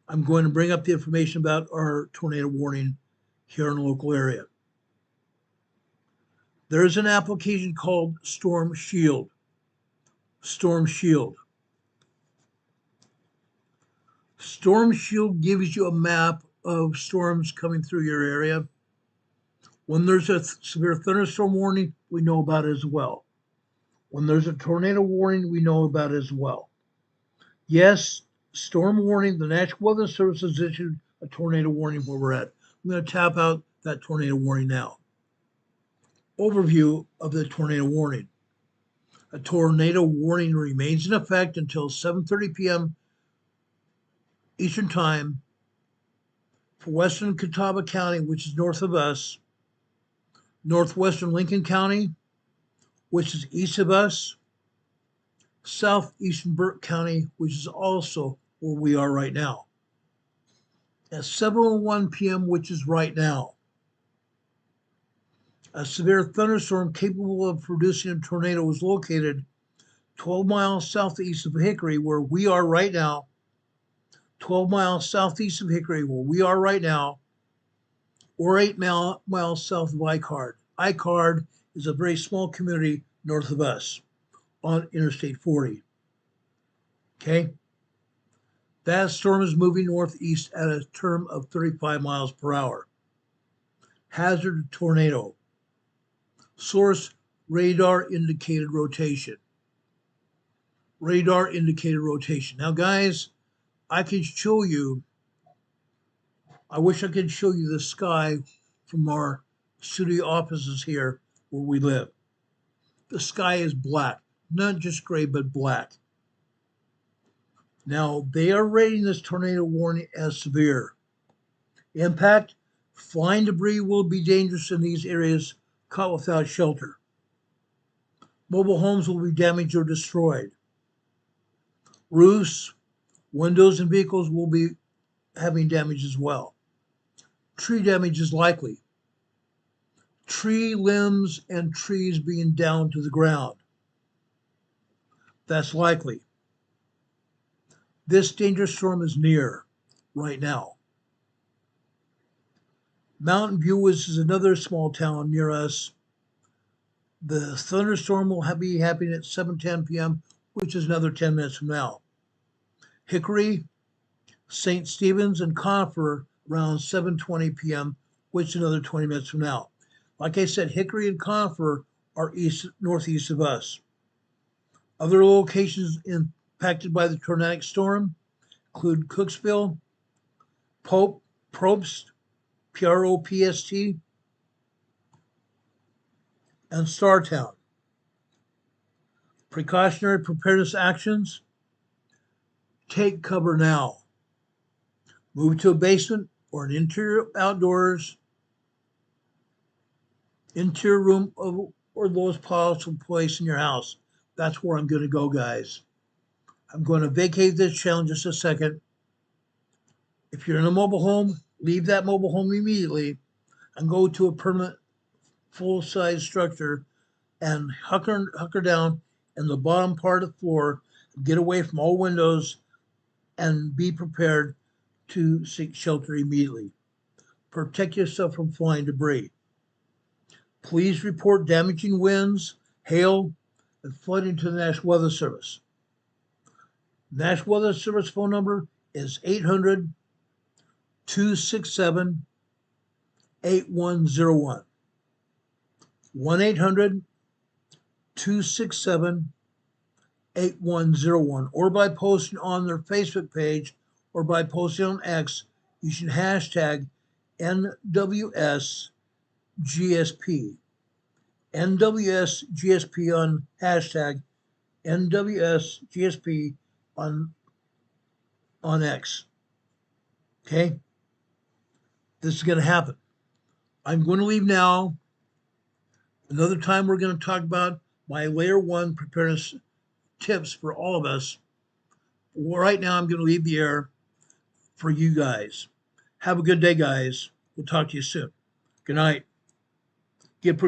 I'm going to bring up the information about our tornado warning here in the local area. There is an application called Storm Shield. Storm Shield. Storm Shield gives you a map of storms coming through your area. When there's a severe thunderstorm warning, we know about it as well. When there's a tornado warning, we know about it as well. Yes, storm warning, the National Weather Service has issued a tornado warning where we're at. I'm going to tap out that tornado warning now. Overview of the tornado warning. A tornado warning remains in effect until 7:30 p.m. Eastern Time for Western Catawba County, which is north of us, northwestern Lincoln County, which is east of us, southeastern Burke County, which is also where we are right now. At 7:01 p.m., which is right now, a severe thunderstorm capable of producing a tornado was located 12 miles southeast of Hickory, where we are right now, 12 miles southeast of Hickory, where we are right now, or 8 miles south of Icard. Icard is a very small community north of us on Interstate 40. Okay? That storm is moving northeast at a term of 35 miles per hour. Hazard tornado. Source radar indicated rotation. Radar indicated rotation. Now, guys, I wish I could show you the sky from our studio offices here where we live. The sky is black, not just gray, but black. Now, they are rating this tornado warning as severe. Impact, flying debris will be dangerous in these areas caught without shelter. Mobile homes will be damaged or destroyed. Roofs, windows, and vehicles will be having damage as well. Tree damage is likely. Tree limbs and trees being down to the ground. That's likely. This dangerous storm is near right now. Mountain View is another small town near us. The thunderstorm will be happening at 7:10 p.m., which is another 10 minutes from now. Hickory, St. Stephen's, and Conifer around 7:20 p.m., which is another 20 minutes from now. Like I said, Hickory and Conifer are northeast of us. Other locations impacted by the tornadic storm include Cooksville, Probst, Propst, and Startown. Precautionary preparedness actions. Take cover now. Move to a basement or an interior room or lowest possible place in your house. That's where I'm going to go, guys. I'm going to vacate this channel in just a second. If you're in a mobile home, leave that mobile home immediately and go to a permanent full-size structure and hunker down in the bottom part of the floor, get away from all windows, and be prepared to seek shelter immediately. Protect yourself from flying debris. Please report damaging winds, hail, and flooding to the National Weather Service. National Weather Service phone number is 800-267-8101. 1-800-267-8101, or by posting on their Facebook page or by posting on X using hashtag NWS.GSP. NWS.GSP on hashtag NWS.GSP on X. Okay? This is going to happen. I'm going to leave now. Another time we're going to talk about my layer 1 preparedness tips for all of us. Right now I'm going to leave the air for you guys. Have a good day, guys. We'll talk to you soon. Good night. Get prepared.